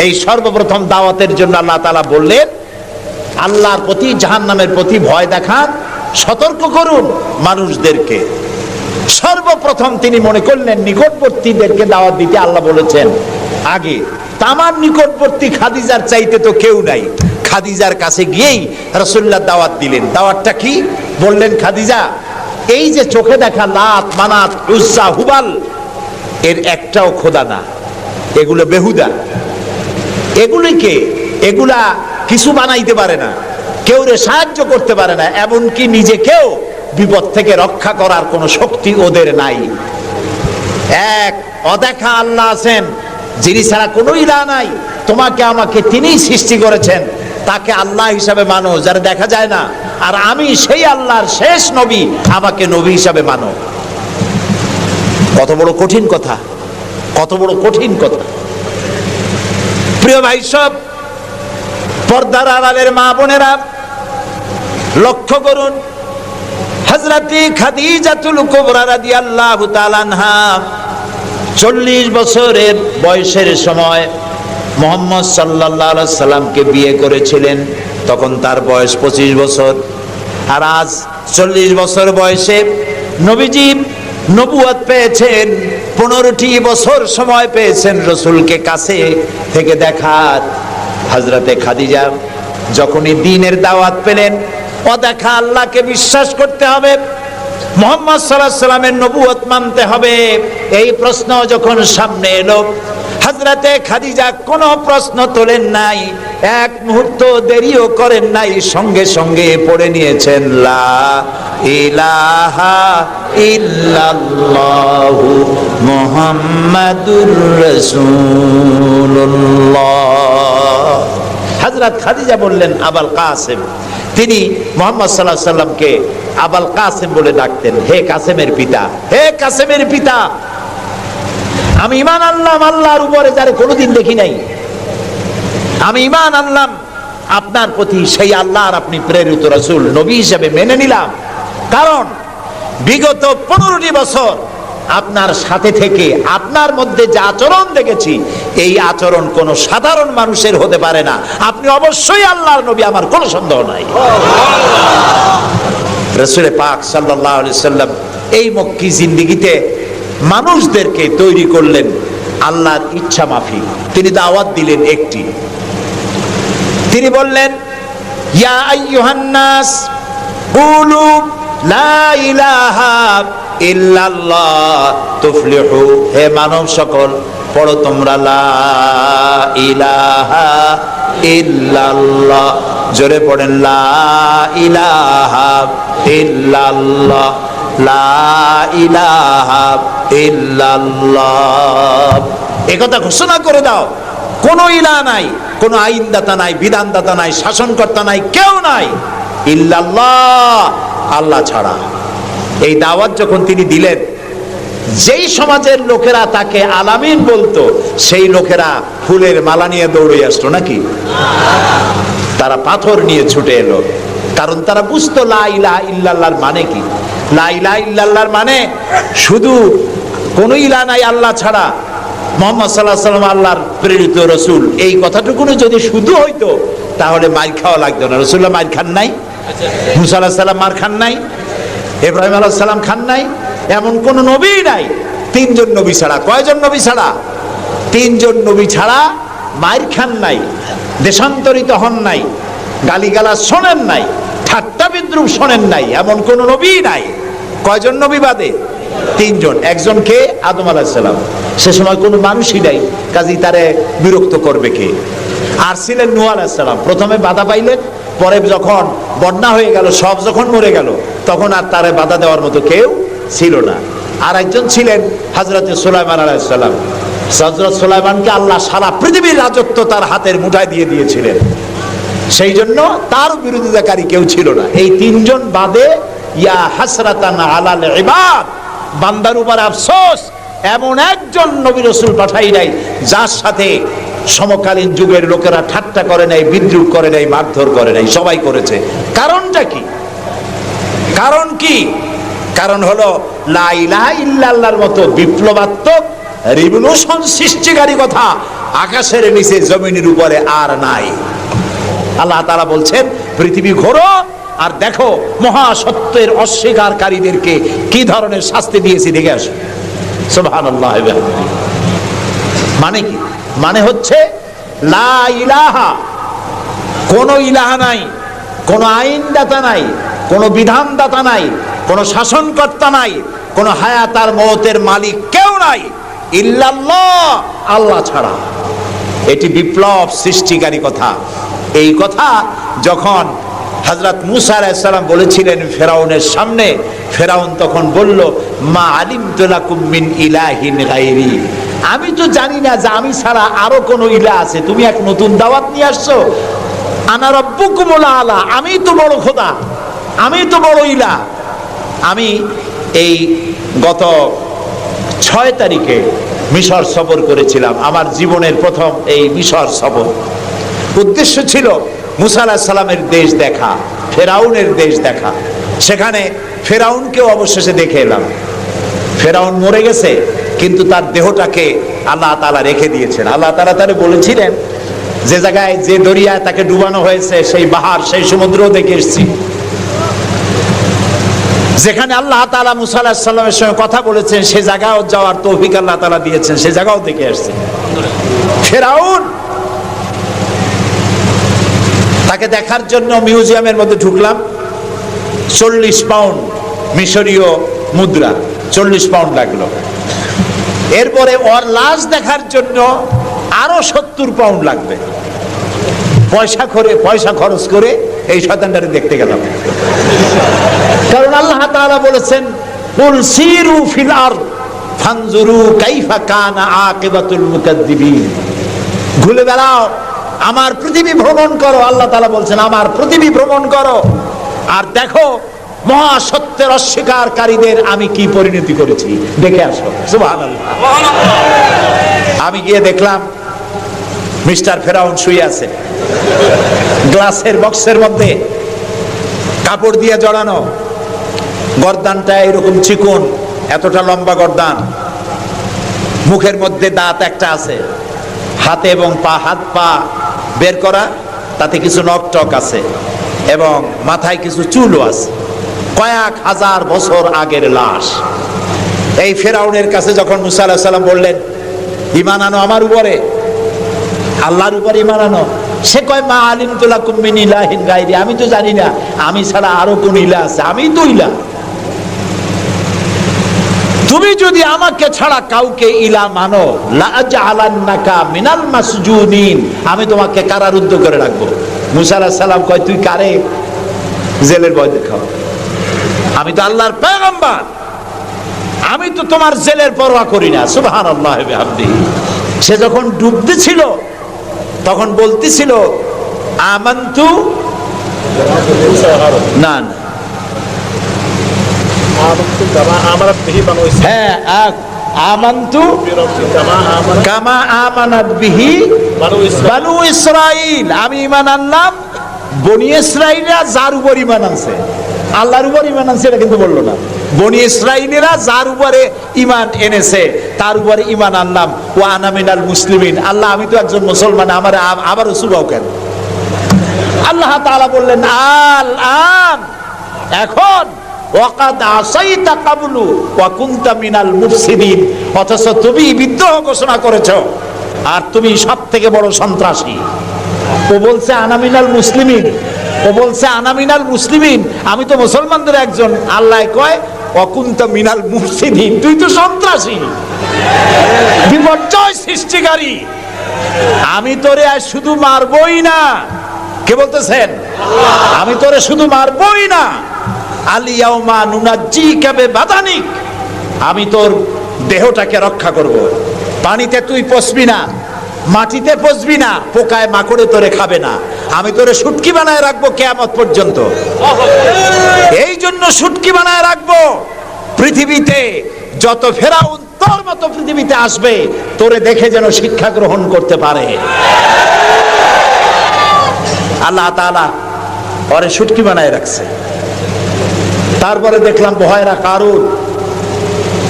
এই সর্বপ্রথম দাওয়াতের জন্য আল্লাহ তাআলা বললেন আল্লাহর প্রতি, জাহান্নামের প্রতি ভয় দেখান, সতর্ক করুন মানুষদেরকে। সর্বপ্রথম তিনি মনে করলেন নিকটবর্তীদেরকে দাওয়াত দিতে আল্লাহ বলেছেন আগে। তামাম নিকটবর্তী খাদিজার চাইতে তো কেউ নাই। খাদিজার কাছে গিয়েই রাসূলুল্লাহ দাওয়াত দিলেন। দাওয়াতটা কি? বললেন খাদিজা, এই যে চোখে দেখা লাত, মানাত, উজ্জা, হুবাল, এর একটাও খোদা না, এগুলো বেহুদা। এগুলা কিছু বানাইতে পারে না, কেউ রে সাহায্য করতে পারে না, এমনকি নিজেকেও বিপদ থেকে রক্ষা করার কোনো শক্তি ওদের নাই। এক অদেখা আল্লাহ আছেন, যিনি ছাড়া কোনো ইলাহ নাই, তোমাকে আমাকে তিনিই সৃষ্টি করেছেন, তাকে আল্লাহ হিসাবে মানো, যারা দেখা যায় না। আর আমি সেই আল্লাহর শেষ নবী, আমাকে নবী হিসাবে মানো। কত বড় কঠিন কথা, কত বড় কঠিন কথা। প্রিয় ভাই সব, পর্দার আড়ালের মা বোনেরা লক্ষ্য করুন, হযরতে খাদিজাতুল কুবরা রাদিয়াল্লাহু তাআলা আনহা 40 বছরের বয়সের সময় মুহাম্মদ সাল্লাল্লাহু আলাইহি সাল্লামকে বিয়ে করেছিলেন। তখন তার বয়স 25 বছর। আর আজ 40 বছর বয়সে নবীজি নবুয়ত পেয়েছেন, 15টি বছর সময় পেয়েছেন রাসূলকে কাছে থেকে দেখার। হযরতে খাদিজা যখনই দ্বীনের দাওয়াত পেলেন, অদেখা আল্লাহকে বিশ্বাস করতে হবে, মুহাম্মদ সাল্লাল্লাহু আলাইহি সাল্লামের নবুয়ত মানতে হবে, এই প্রশ্ন যখন সামনে এলো, হযরতে খাদিজা কোনো প্রশ্ন তোলেন নাই, এক মুহূর্ত দেরিও করেন নাই, সঙ্গে সঙ্গে পড়ে নিয়েছেন লা ইলাহা ইল্লাল্লাহু মুহাম্মাদুর রাসূলুল্লাহ। হযরত খাদিজা বললেন আবুল কাসেম। তিনি মুহাম্মদ সাল্লাল্লাহু আলাইহি সাল্লামকে আবুল কাসেম বলে ডাকতেন, হে কাসেমের পিতা, হে কাসেমের পিতা। আমি ঈমান আনলাম আল্লাহর উপরে যারে কোনোদিন দেখি নাই, আমি ঈমান আনলাম আপনার প্রতি, সেই আল্লাহর আপনি প্রেরিত রাসূল, নবী হিসেবে মেনে নিলাম। কারণ বিগত 15টি বছর আপনার সাথে থেকে আপনার মধ্যে যে আচরণ দেখেছি, এই আচরণ কোনো সাধারণ মানুষের হতে পারে না, আপনি অবশ্যই আল্লাহর নবী, আমার কোনো সন্দেহ নাই। রাসূল পাক সাল্লাল্লাহু আলাইহি সাল্লাম এই মক্কি জিন্দেগিতে মানুষদেরকে তৈরি করলেন আল্লাহর ইচ্ছা মাফিক। তিনি দাওয়াত দিলেন একটি, তিনি বললেন ইয়া আইয়ুহান নাস কুলু লা ইলাহা ইল্লাল্লাহ তুফলিহু, হে মানব সকল পড়ো তোমরা লা ইলাহা ইল্লাল্লাহ, জোরে পড়েন লা ইলাহা ইল্লাল্লাহ, লা ইলাহা ইল্লাল্লাহ। একথা ঘোষণা করে দাও, কোনো ইলাহ নাই, কোনো আইনদাতা নাই, বিধানদাতা নাই, শাসনকর্তা নাই, কেউ নাই, ইল্লাল্লাহ, আল্লাহ ছাড়া। এই দাওয়াত যখন তিনি দিলেন, যেই সমাজের লোকেরা তাকে আলামিন বলতো, সেই লোকেরা ফুলের মালা নিয়ে দৌড়ে আসতো নাকি? তারা পাথর নিয়ে ছুটে এলো, কারণ তারা বুঝতো লা ইলাহা ইল্লাল্লাহর মানে কি। লা ইলাহা ইল্লাল্লাহর মানে শুধু কোন ইলাহ নাই আল্লাহ ছাড়া, মুহাম্মদ সাল্লাল্লাহু আলাইহি ওয়াসাল্লাম আল্লাহর প্রেরিত রাসূল, এই কথাটুকু যদি শুধু হইতো তাহলে মার খাওয়া লাগতো না। রাসূলুল্লাহ মার খান নাই, মুসা আলাইহিস সালাম মার খান নাই, ইব্রাহিম আলাইহিস সালাম খান নাই, এমন কোন নবী নাই। 3 জন নবী ছাড়া, কয়জন নবী ছাড়া? 3 জন নবী ছাড়া মার খান নাই, দেশান্তরিত হন নাই, গালিগালাজ শোনেন নাই, ঠাট্টা বিদ্রুপ শোনেন নাই, এমন কোন নবী নাই। কয়জন নবী বাদে? 3 জন। একজন কে? আদম আলাইহিস সালাম। সে সময় কোনো মানুষই নাই, কাজেই তারে বিরক্ত করবে কে? আর ছিলেন নূহ আলাইহিস সালাম। প্রথমে বাধা পাইলেন, পরে যখন বন্যা হয়ে গেল, সব যখন মরে গেল, তখন আর তারে বাধা দেওয়ার মতো কেউ ছিল না। আর একজন ছিলেন হযরত সুলাইমান আলাইহিস সালাম। হযরত সুলাইমানকে আল্লাহ সারা পৃথিবীর রাজত্ব তার হাতের মুঠায় দিয়ে দিয়েছিলেন, সেই জন্য তার বিরোধিতাকারী কেউ ছিল না। এই 3 জন বাদে ইয়া হাসরাতান আলাল ইবাদ, বান্দার উপর আফসোস, এমন একজন নবী রাসূল পাঠাই নাই যার সাথে সমকালীন যুগের লোকেরা ঠাট্টা করে নাই, বিদ্রুপ করে নাই, মারধর করে নাই, সবাই করেছে। কারণটা কি? কারণ কি? কারণ হলো লা ইলাহা ইল্লাল্লাহর মতো বিপ্লবাত্মক রিভলিউশন সৃষ্টিকারী কথা আকাশের নিচে জমিনের উপরে আর নাই। আল্লাহ তাআলা বলছেন পৃথিবী ঘোরো আর দেখো মহাসত্যের অস্বীকারীদেরকে কি ধরনের শাস্তি দিয়েছি, দেখে আসো। সুবহানাল্লাহ। মানে কি? মানে হচ্ছে লা ইলাহা, কোন ইলাহা নাই, কোন আইনদাতা নাই, কোন বিধানদাতা নাই, কোন শাসনকর্তা নাই, কোন হায়াত আর মওতের মালিক কেউ নাই, ইল্লাল্লাহ, আল্লাহ ছাড়া। এটি বিপ্লব সৃষ্টিকারী কথা। এই কথা যখন হযরত মুসা আলাইহিস সালাম বলেছিলেন ফেরাউনের সামনে, ফেরাউন তখন বলল মা আলিমতু লাকুম মিন ইলাহিন গায়রি, আমি তো জানি না যে আমি ছাড়া আরো কোন ইলাহ আছে, তুমি এক নতুন দাওয়াত নিয়ে আসছো। আনা রাব্বুকুমুল আলা, আমি তো বড় খোদা, আমি তো বড় ইলাহ। আমি এই গত 6 তারিখে মিশর সফর করেছিলাম, আমার জীবনের প্রথম এই মিশর সফর। উদ্দেশ্য ছিল মুসা আলাইহিস সালামের দেশ দেখা, ফেরাউনের দেশ দেখা। সেখানে ফেরাউনকেও অবশেষে দেখে এলাম। ফেরাউন মরে গেছে, কিন্তু তার দেহটাকে আল্লাহ তাআলা রেখে দিয়েছেন। আল্লাহ তাআলা তারে বলেছিলেন, যে জায়গায় যে দরিয়ায় তাকে ডুবানো হয়েছে সেই বাহার, সেই সমুদ্রও দেখে এসেছি। যেখানে আল্লাহ তাআলা মুসা আলাইহিস সালামের সঙ্গে কথা বলেছেন সে জায়গাও যাওয়ার তৌফিক আল্লাহ তাআলা দিয়েছেন, সে জায়গাও দেখে আসছে। ফেরাউন, তাকে দেখার জন্য মিউজিয়ামের মধ্যে ঢুকলাম। 40 পাউন্ড মিশরীয় মুদ্রা, 40 পাউন্ড লাগলো। এরপরে ওর লাশ দেখার জন্য আরো 70 পাউন্ড লাগবে। পয়সা খরচ করে এই শয়তানটারে দেখতে গেলাম। কারণ আল্লাহ তাআলা বলেছেন, কুল সিরু ফিল আরদ ফানজুরু কাইফা কানা আকিবাতুল মুকাদ্দিবিন। ঘুরে বেড়াও, আমার পৃথিবী ভ্রমণ করো। আল্লাহ তাআলা বলছেন, আমার পৃথিবী ভ্রমণ করো আর দেখো মহাসত্যের অস্বীকারীদের আমি কি পরিণতি করেছি, দেখে আসো। সুবহানাল্লাহ। আমি গিয়ে দেখলাম মিস্টার ফেরাউন শুয়ে আছে, গ্লাসের বক্সের মধ্যে, কাপড় দিয়ে জড়ানো, গর্দানটা এরকম চিকন, এতটা লম্বা গর্দান, মুখের মধ্যে দাঁত একটা আছে, হাতে এবং হাত পা বের করা, তাতে কিছু নখ টক আছে এবং মাথায় কিছু চুলও আছে। কয়েক হাজার বছর আগের লাশ। এই ফেরাউনের কাছে যখন মুসা আলাইহিস সালাম বললেন, ঈমান আনো আমার উপরে, আল্লাহর উপরে ঈমান আনো, সে কয়, মা আলিমতু লাকুম মিন ইলাহিন গায়রি, আমি তো জানি না আমি ছাড়া আরো কোন ইলাহ আছে, আমি তো ইলাহ। তুমি যদি আমাকে ছাড়া কাউকে ইলাহ মানো, লা আজআলান্নাকা মিনাল মাসজুনিন, আমি তোমাকে কারারুদ্ধ করে রাখবো। মুসা আলাইহিস সালাম কয়, তুই কারে জেলের ভয় দেখাও? আমি তো আল্লাহর পয়গম্বর, আমি তো তোমার জেলের পরোয়া করি না। সুবহানাল্লাহি ওয়া বিহামদিহি। সে যখন ডুবতে ছিল তখন বলতেছিল, আমানতু, না না, হ্যাঁ, আমানতু কামা আমানাত বিহি বানু ইসরাঈল, আমি ঈমান আনলাম বনি ইসরাঈলরা যার উপর ঈমান আনছে। আল্লাহর উপর ঈমান আনছে এটা কিন্তু বললো না, বনি ইসরাঈলীরা যার উপরে ঈমান এনেছে তার উপরে ঈমান আনলাম। ওয়া আনা মিনাল মুসলিমিন, আল্লাহ আমি তো একজন মুসলমান, আমার আবারও সুবাও কেন? আল্লাহ তাআলা বললেন, আল আন, এখন, ওয়াকাদ আসাইতা কাবলু ওয়া কুনতা মিনাল মুফসিদিন, অথচ তুমি বিদ্রোহ ঘোষণা করেছো আর তুমি সবথেকে বড় সন্ত্রাসী। ও বলছে আনা মিনাল মুসলিমিন, ও বলছে আনা মিনাল মুসলিমিন, আমি তো মুসলমানদের একজন। আল্লাহ কয়, ওয়া কুনতা মিনাল মুফসিদিন, তুই তো সন্ত্রাসী, বিপর্যয় সৃষ্টিকারী। আমি তোরে আর শুধু মারবই না, কে বলতেছেন? আমি তোরে শুধু মারবই না, আলিয়াউমা নুনাজ্জিকা বিবাদানিক, আমি তোর দেহটাকে রক্ষা করব। পানিতে তুই পচবি না, মাটিতে পচবি না, পোকায় মাকড়ে তোরে খাবে না, আমি তোরে শুটকি বানায় রাখবো কিয়ামত পর্যন্ত। এই জন্য শুটকি বানায় রাখবো, পৃথিবীতে যত ফেরাউন তোর মতো পৃথিবীতে আসবে তোরে দেখে যেন শিক্ষা গ্রহণ করতে পারে। আল্লাহ তাআলা ওরে শুটকি বানায় রাখছে। তারপরে দেখলাম বহায়রা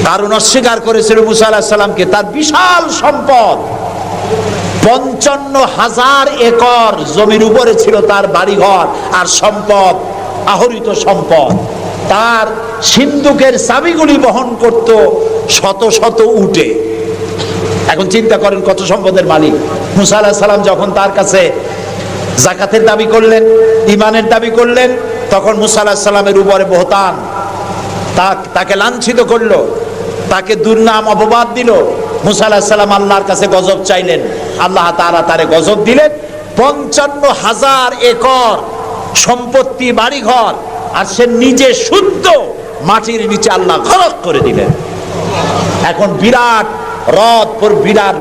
কারুন অস্বীকার করেছিল মুসা আলাইহিস সালামকে। তার বিশাল সম্পদ, 55,000 একর জমির উপরে ছিল তার বাড়িঘর আর সম্পদ, আহরিত সম্পদ। তার সিন্ধুকের চাবিগুলি বহন করত শত শত উটে। এখন চিন্তা করেন কত সম্পদের মালিক। মুসা আলাইহিস সালাম যখন তার কাছে যাকাতের দাবি করলেন, ঈমানের দাবি করলেন, তখন মুসা আলাইহিস সালামের উপরে বহতান, তাকে লাঞ্ছিত করলো, তাকে দুর্নাম অপবাদ দিল। মুসা আলাইহিস সালাম আল্লাহর কাছে গজব চাইলেন, আল্লাহ তাআলা তারে গজব দিলেন। 55,000 একর সম্পত্তি, বাড়িঘর, আর সে নিজে শুদ্ধ মাটির নিচে আল্লাহ গরক করে দিলেন। এখন বিরাট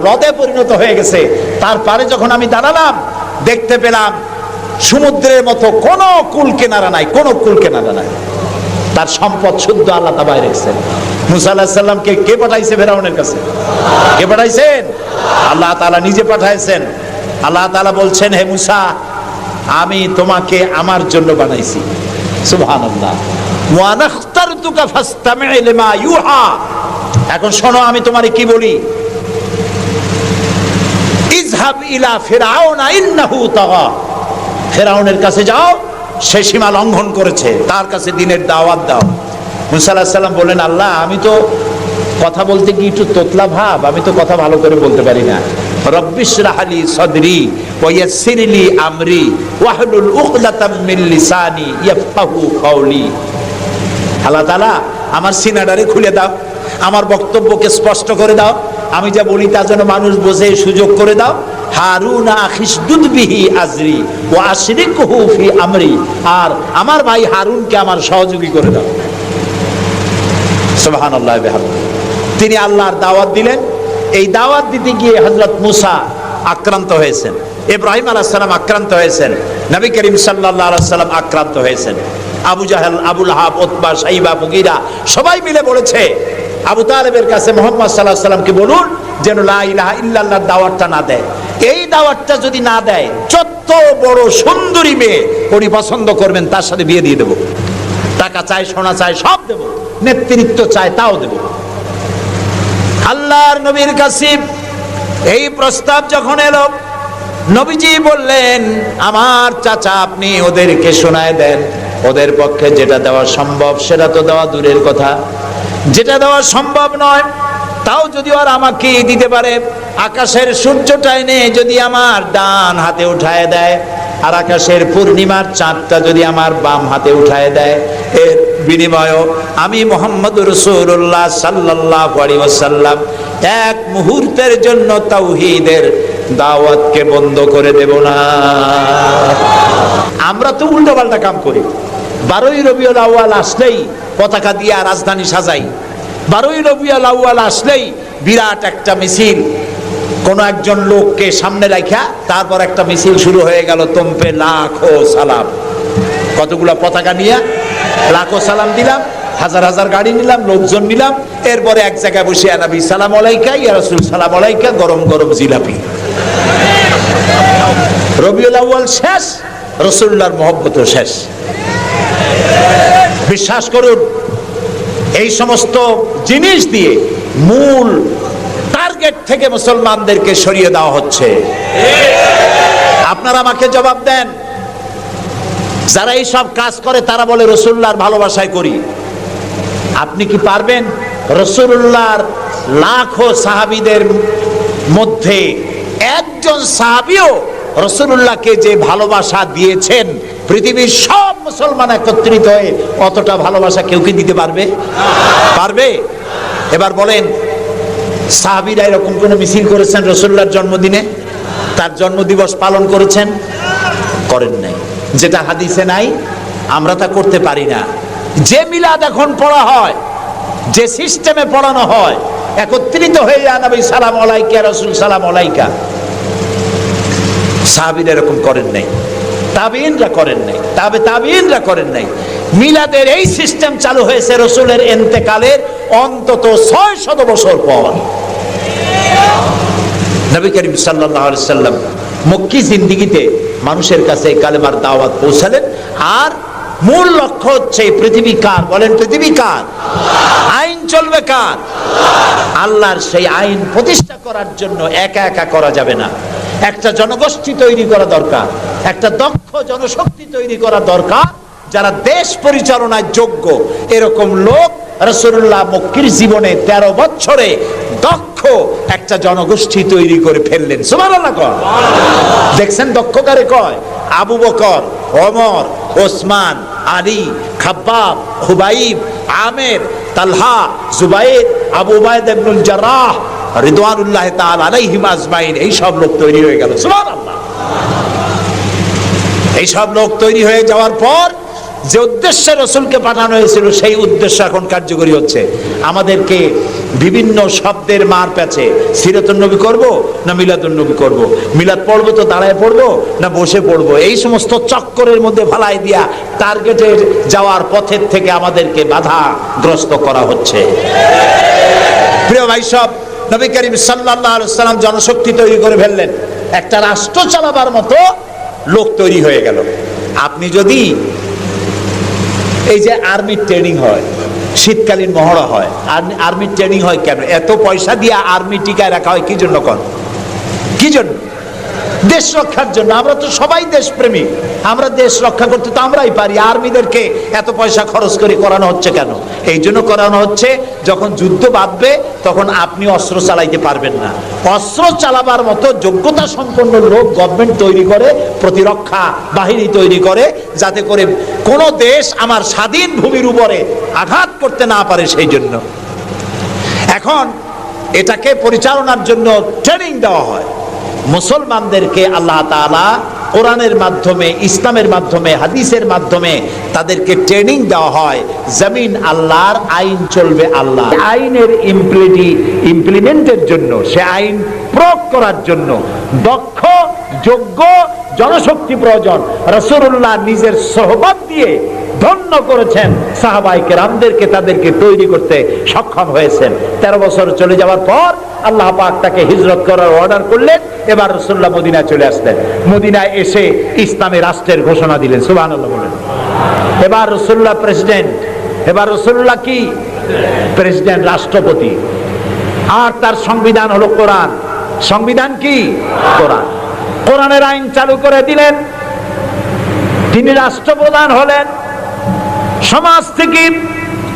হ্রদে পরিণত হয়ে গেছে। তারপরে যখন আমি দাঁড়ালাম দেখতে পেলাম সমুদ্রের মতো কোনো কুল কিনারা নাই, কোনো কুল কিনারা নাই। তার সম্পদ শুদ্ধ আল্লাহ তাআলা রেখেছেন। মুসা আলাইহিস সালামকে কে পাঠাইছে ফেরাউনের কাছে? কে পাঠাইছেন? আল্লাহ তাআলা নিজে পাঠাইছেন। আল্লাহ তাআলা বলছেন, হে মুসা, আমি তোমাকে আমার জন্য বানাইছি। সুবহানাল্লাহ। ওয়া নাখতারতুকা ফাসতামি' লিমা ইউহা। এখন শোনো আমি তোমারে কি বলি। ইযহাব ইলা ফিরআউনা ইন্নাহু তাগা। ফিরআউনের কাছে যাও, সে সীমা লঙ্ঘন করেছে, তার কাছে দ্বীনের দাওয়াত দাও। মুসা আলাইহিস সালাম বলেন, আল্লাহ আমি তো কথা বলতে গিয়ে একটু তোতলা ভাব, আমি তো কথা ভালো করে বলতে পারি না। রব্বিশরাহ লি সাদরি ওয়া ইয়াসসির লি আমরি ওয়াহলুল উকদাতাম মিন লিসানি ইয়াফকাহু কাওলি। আল্লাহ তাআলা আমার সিনাটারে খুলে দাও, আমার বক্তব্যকে স্পষ্ট করে দাও, আমি যা বলি তা যেন মানুষ বোঝে সুযোগ করে দাও। হারুন আখিসদুদ বিহি আজরি ওয়া আশরিকহু ফি আমরি। আর আমার ভাই হারুনকে আমার সহযোগী করে দাও। সুবহানাল্লাহ বিহামদিহি। তিনি আল্লাহর দাওয়াত দিলেন। এই দাওয়াত দিতে গিয়ে হযরত মুসা আক্রান্ত হয়েছেন, ইব্রাহিম আলাইহিস সালাম আক্রান্ত হয়েছেন, নবী করিম সাল্লাল্লাহু আলাইহি ওয়াসাল্লাম আক্রান্ত হয়েছেন। আবু জাহেল, আবু লাহাব, উতবা, শাইবা, মুগীরা সবাই মিলে বলেছে আবু তালেবের কাছে মুহাম্মদ সাল্লাল্লাহু আলাইহি ওয়াসাল্লামকে বলুন যেন লা ইলাহা ইল্লাল্লাহর দাওয়াতটা না দেয়। এই দাওয়াতটা যদি না দেয়, যত বড় সুন্দরী মেয়ে উনি পছন্দ করবেন তার সাথে বিয়ে দিয়ে দেব। টাকা চাই, সোনা চাই, সব দেব। নেতৃত্ব চাই, তাও দেব। আল্লাহর নবীর কাছে এই প্রস্তাব যখন এলো, নবীজি বললেন, আমার চাচা আপনি ওদেরকে শোনায় দেন। ওদের পক্ষে যেটা দেওয়া সম্ভব সেটা তো দেওয়া দূরের কথা, যেটা দেওয়া সম্ভব নয় তাও যদি ওরা আমাকে দিতে পারে, আকাশের সূর্যটা এনে যদি আমার ডান হাতে উঠায় দেয়, আর আকাশের পূর্ণিমার চাঁদটা যদি আমার বাম হাতে উঠায় দেয়, এর বিনিময়ে আমি মুহাম্মদুর রাসূলুল্লাহ সাল্লাল্লাহু আলাইহি ওয়াসাল্লাম এক মুহূর্তের জন্য তাওহীদের দাওয়াতকে বন্ধ করে দেব না। আমরা তো উল্টোপাল্টা কাম করি। 12ই রবিউল আউয়াল আসলেই পতাকা দিয়ে রাজধানী সাজাই। 12ই রবিউল আউয়াল আসলেই বিরাট একটা মিছিল, কোন একজন লোককে সামনে রাখা, তারপর একটা মিছিল শুরু হয়ে গেল। তোমপে লাখো সালাম। কতগুলা পতাকা নিয়ে লাখো সালাম দিলাম, হাজার হাজার গাড়ি নিলাম, লোকজন নিলাম। এরপরে এক জায়গায় বসে নবী সালাম আলাইকা, ইয়া রাসূল সালাম আলাইকা, গরম গরম জিলাপি। রবিউল আউয়াল শেষ, রাসূলুল্লাহর মহব্বতও শেষ। বিশ্বাস করুন, এই সমস্ত জিনিস দিয়ে মূল টার্গেট থেকে মুসলমানদেরকে সরিয়ে দেওয়া হচ্ছে। আপনারা আমাকে জবাব দেন, যারা এই সব কাজ করে তারা বলে রাসূলুল্লাহর ভালোবাসায় করি। আপনি কি পারবেন রাসূলুল্লাহর লাখো সাহাবীদের মধ্যে একজন সাহাবীও রাসূলুল্লাহকে যে ভালোবাসা দিয়েছেন, পৃথিবীর সব মুসলমান একত্রিত হয়ে অতটা ভালোবাসা কেউ কি দিতে পারবে? পারবে? এবার বলেন, সাহাবীরা এরকম কোন মিছিল করেছেন রাসূলুল্লাহর জন্মদিনে? তার জন্মদিবস পালন করেছেন? করেন নাই। যেটা হাদিসে নাই আমরা তা করতে পারি না। যে মিলাদ এখন পড়া হয়, যে সিস্টেমে পড়ানো হয়, একত্রিত হয়ে ইয়া নবী সালাম আলাইকা, রাসূল সালাম আলাইকা, সাহাবীরা এরকম করেন নাই, তাবিঈনরা করেন নাই, তাবিঈনরা করেন নাই। মিলাদের এই সিস্টেম চালু হয়েছে রাসূলের ইন্তেকালের অন্তত 600 বছর পর। নবী করিম সাল্লাল্লাহু আলাইহি সাল্লাম মক্কি জিন্দেগিতে মানুষের কাছে কালেমার দাওয়াত পৌঁছালেন। আর মূল লক্ষ্য হচ্ছে পৃথিবী কার? বলেন, পৃথিবী কার? আইন চলবে কার? আল্লাহর। সেই আইন প্রতিষ্ঠা করার জন্য একা একা করা যাবে না। একটা জনগোষ্ঠী তৈরি করা দরকার, একটা দক্ষ জনশক্তি তৈরি করা দরকার, যারা দেশ পরিচালনায় যোগ্য। এরকম লোক রাসূলুল্লাহ মক্কির জীবনে 13 বছরে দক্ষ একটা জনগোষ্ঠী তৈরি করে ফেললেন। সুবহানাল্লাহ। দেখছেন দক্ষ কারে কয়? আবু বকর, ওমর, ওসমান, আলী, খাব্বাব, খুবাইব, আমের, তালহা, জুবাইর, আবু উবাইদা ইবনুল জাররাহ রিদওয়ানুল্লাহি তাআলা আলাইহিম আজমাইন। এই সব লোক তৈরি হয়ে গেল। সুবহানাল্লাহ। এই সব লোক তৈরি হয়ে যাওয়ার পর যে উদ্দেশ্যে রসুলকে পাঠানো হয়েছিল সেই উদ্দেশ্য এখন কার্যকরী হচ্ছে। আমাদেরকে বিভিন্ন শব্দের মার প্যাচে সিরাতুন নবী করব না মিলাদুন নবী করব, মিলাদ পড়বো তো দাঁড়ায় পড়বো না বসে পড়বো, এই সমস্ত চক্করের মধ্যে ভালাই দিয়া টার্গেটে যাওয়ার পথের থেকে আমাদেরকে বাধাগ্রস্ত করা হচ্ছে। প্রিয় ভাই সব, নবী করিম সাল্লাল্লাহু আলাইহি ওয়াসাল্লাম জনশক্তি তৈরি করে ফেললেন, একটা রাষ্ট্র চালাবার মতো লোক তৈরি হয়ে গেল। আপনি যদি এই যে আর্মির ট্রেনিং হয়, শীতকালীন মহড়া হয়, আর্মির ট্রেনিং হয় কেন? এত পয়সা দিয়ে আর্মি টিকায় রাখা হয় কি জন্য? কি জন্য? দেশ রক্ষার জন্য। আমরা তো সবাই দেশপ্রেমী, আমরা দেশ রক্ষা করতে তো আমরাই পারি। আর্মিদেরকে এত পয়সা খরচ করে করানো হচ্ছে কেন? এই জন্য করানো হচ্ছে, যখন যুদ্ধ বাঁধবে তখন আপনি অস্ত্র চালাইতে পারবেন না, অস্ত্র চালাবার মতো যোগ্যতা সম্পন্ন লোক গভর্নমেন্ট তৈরি করে, প্রতিরক্ষা বাহিনী তৈরি করে, যাতে করে কোন দেশ আমার স্বাধীন ভূমির উপরে আঘাত করতে না পারে। সেই জন্য এখন এটাকে পরিচালনার জন্য ট্রেনিং দেওয়া হয়। মুসলমানদেরকে আল্লাহ তাআলা কোরআনের মাধ্যমে, ইসলামের মাধ্যমে, হাদিসের মাধ্যমে তাদেরকে ট্রেনিং দেওয়া হয়। জমিন আল্লাহর, আইন চলবে আল্লাহ। আইনের ইমপ্লিমেন্টের জন্য, সে আইন প্রয়োগ করার জন্য দক্ষ যোগ্য জনশক্তি প্রয়োজন। রাসূলুল্লাহ নিজের সোহবত দিয়ে ধন্য করেছেন সাহাবায়ে কেরামদেরকে, তাদেরকে তৈরি করতে সক্ষম হয়েছেন। 13 বছর চলে যাওয়ার পর আল্লাহ পাক তাকে হিজরত করার অর্ডার করলেন। এবার রাসূলুল্লাহ মদিনায় চলে আসলেন। মদিনায় এসে ইসলামী রাষ্ট্রের ঘোষণা দিলেন। সুবহানাল্লাহ বলেন। এবার রাসূলুল্লাহ প্রেসিডেন্ট, এবার রাসূলুল্লাহ কি প্রেসিডেন্ট, রাষ্ট্রপতি। আর তার সংবিধান হলো কোরআন। সংবিধান কি? কোরআন। কোরআনের আইন চালু করে দিলেন। তিনি রাষ্ট্রপ্রধান হলেন। সমাজ থেকে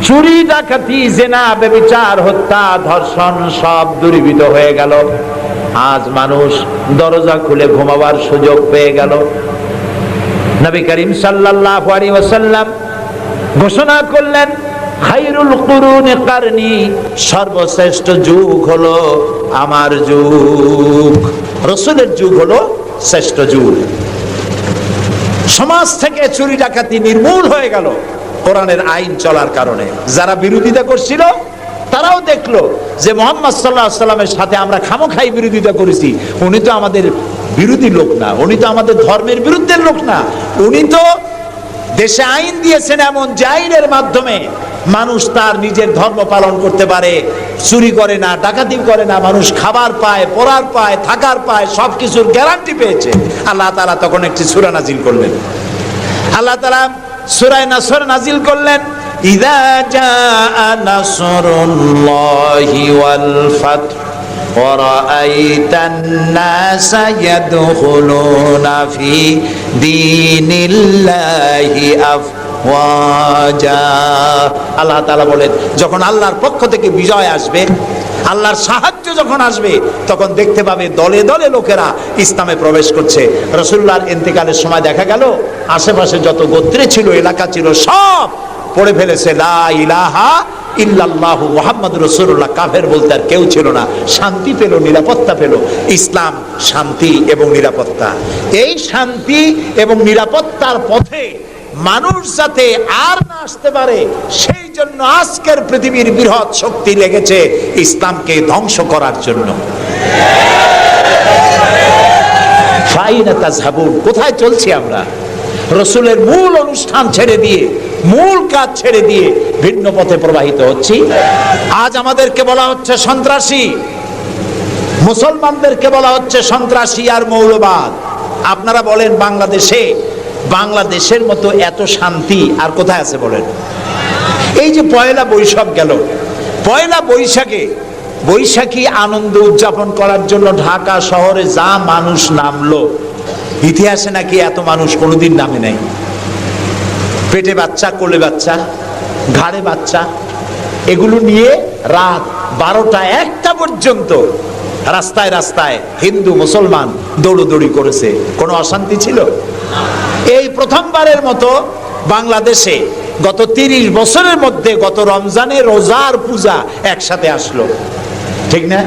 চুরি, ডাকাতি, জিনা, ব্যভিচার, হত্যা, ধর্ষণ সব দূরীভূত হয়ে গেল। আজ মানুষ দরজা খুলে ঘুমাবার সুযোগ পেয়ে গেল। নবী করিম সাল্লাল্লাহু আলাইহি ওয়াসাল্লাম ঘোষণা করলেন, খায়রুল কুরুনি কারনি, সর্বশ্রেষ্ঠ যুগ হলো আমার যুগ। রাসূলের যুগ হলো শ্রেষ্ঠ যুগ। সমাজ থেকে চুরি ডাকাতি নির্মূল হয়ে গেল কোরআনের আইন চলার কারণে। যারা বিরোধিতা করছিল তারাও দেখলো যে মুহাম্মদ সাল্লাল্লাহু আলাইহি ওয়াসাল্লামের সাথে আমরা খামোখাই বিরোধিতা করেছি, উনি তো আমাদের বিরোধী লোক না, উনি তো আমাদের ধর্মের বিরুদ্ধে লোক না, উনি তো দেশে আইন দিয়েছেন এমন যে আইনের মাধ্যমে মানুষ তার নিজের ধর্ম পালন করতে পারে, চুরি করে না, ডাকাতি করে না, মানুষ খাবার পায়, পড়ার পায়, থাকার পায়, সবকিছুর গ্যারান্টি পেয়েছে। আল্লাহ তাআলা তখন একটি সূরা নাজিল করলেন। আল্লাহ তাআলা সূরা নাসর নাজিল করলেন, ইযা জাআ নাসরুল্লাহি ওয়াল ফাত ওয়া রাআইতান নাসা ইয়াদখুলুনা ফি দীনিল্লাহি আফওয়াজা। আল্লাহ তাআলা বলেন, যখন আল্লাহর পক্ষ থেকে বিজয় আসবে, আল্লাহর সাহায্য যখন আসবে, তখন দেখতে পাবে দলে দলে লোকেরা ইসলামে প্রবেশ করছে। রাসূলুল্লাহর ইন্তেকালের সময় দেখা গেল আশেপাশে যত গোত্রে ছিল, এলাকা ছিল, সব পড়ে ফেলেছে লা ইলাহা ইল্লাল্লাহু মুহাম্মাদুর রাসূলুল্লাহ। কাফের বলতে আর কেউ ছিল না। শান্তি পেল, নিরাপত্তা পেল। ইসলাম শান্তি এবং নিরাপত্তা। এই শান্তি এবং নিরাপত্তার পথে মানুষ যাতে আর না আসতে পারে, সেই জন্য আজকের পৃথিবীর বৃহৎ শক্তি লেগেছে ইসলামকে ধ্বংস করার জন্য। ফাইনা তাযহাবুন, কোথায় চলছি আমরা? রাসূলের মূল অনুষ্ঠান ছেড়ে দিয়ে, মূল কাজ ছেড়ে দিয়ে ভিন্ন পথে প্রবাহিত হচ্ছি। আজ আমাদেরকে বলা হচ্ছে সন্ত্রাসী, মুসলমানদেরকে বলা হচ্ছে সন্ত্রাসী আর মৌলবাদ। আপনারা বলেন বাংলাদেশের মতো এত শান্তি আর কোথায় আছে বলেন? এই যে পয়লা বৈশাখ গেল, পয়লা বৈশাখী আনন্দ উদযাপন করার জন্য ঢাকা শহরে যা মানুষ নামলো, ইতিহাসে নাকি এত মানুষ কোনোদিন নামে নাই। পেটে বাচ্চা, কোলে বাচ্চা, ঘাড়ে বাচ্চা, এগুলো নিয়ে রাত 12টা 1টা পর্যন্ত রাস্তায় রাস্তায় হিন্দু মুসলমান দৌড়দৌড়ি করেছে। কোনো অশান্তি ছিল? এই প্রথমবারের মতো বাংলাদেশে গত 30 বছরের মধ্যে গত রমজানে রোজার পূজা একসাথে আসলো, ঠিক না?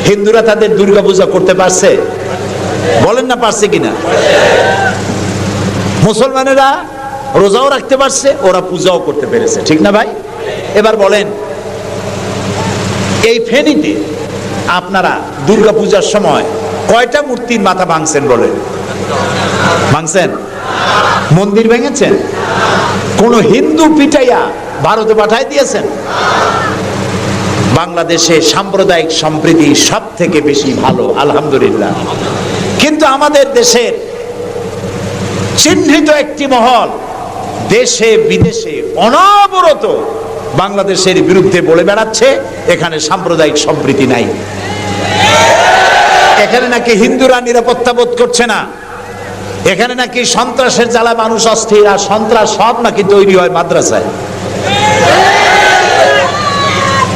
হিন্দুরা তাদের দুর্গা পূজা করতে পারছে? বলেন না পারছে কিনা? মুসলমানেরা রোজাও রাখতে পারছে, ওরা পূজাও করতে পেরেছে, ঠিক না ভাই? এবার বলেন, এই ফেনীতে আপনারা দুর্গা পূজার সময় কয়টা মূর্তির মাথা ভাঙছেন বলেন? ভাঙছেন? মন্দির ভেঙেছেন? কোন হিন্দু পিটাইয়া ভারতে পাঠাই দিয়েছেন? বাংলাদেশে সাম্প্রদায়িক সম্প্রীতি সব থেকে বেশি ভালো, আলহামদুলিল্লাহ। কিন্তু আমাদের দেশের চিহ্নিত একটি মহল দেশে বিদেশে অনবরত বাংলাদেশের বিরুদ্ধে বলে বেড়াচ্ছে এখানে সাম্প্রদায়িক সম্প্রীতি নাই, এখানে নাকি হিন্দুরা নিরাপত্তা বোধ করছে না, এখানে নাকি সন্ত্রাসের জ্বালা মানুষ অস্থির, আর সন্ত্রাস সব নাকি তৈরি হয় মাদ্রাসায়।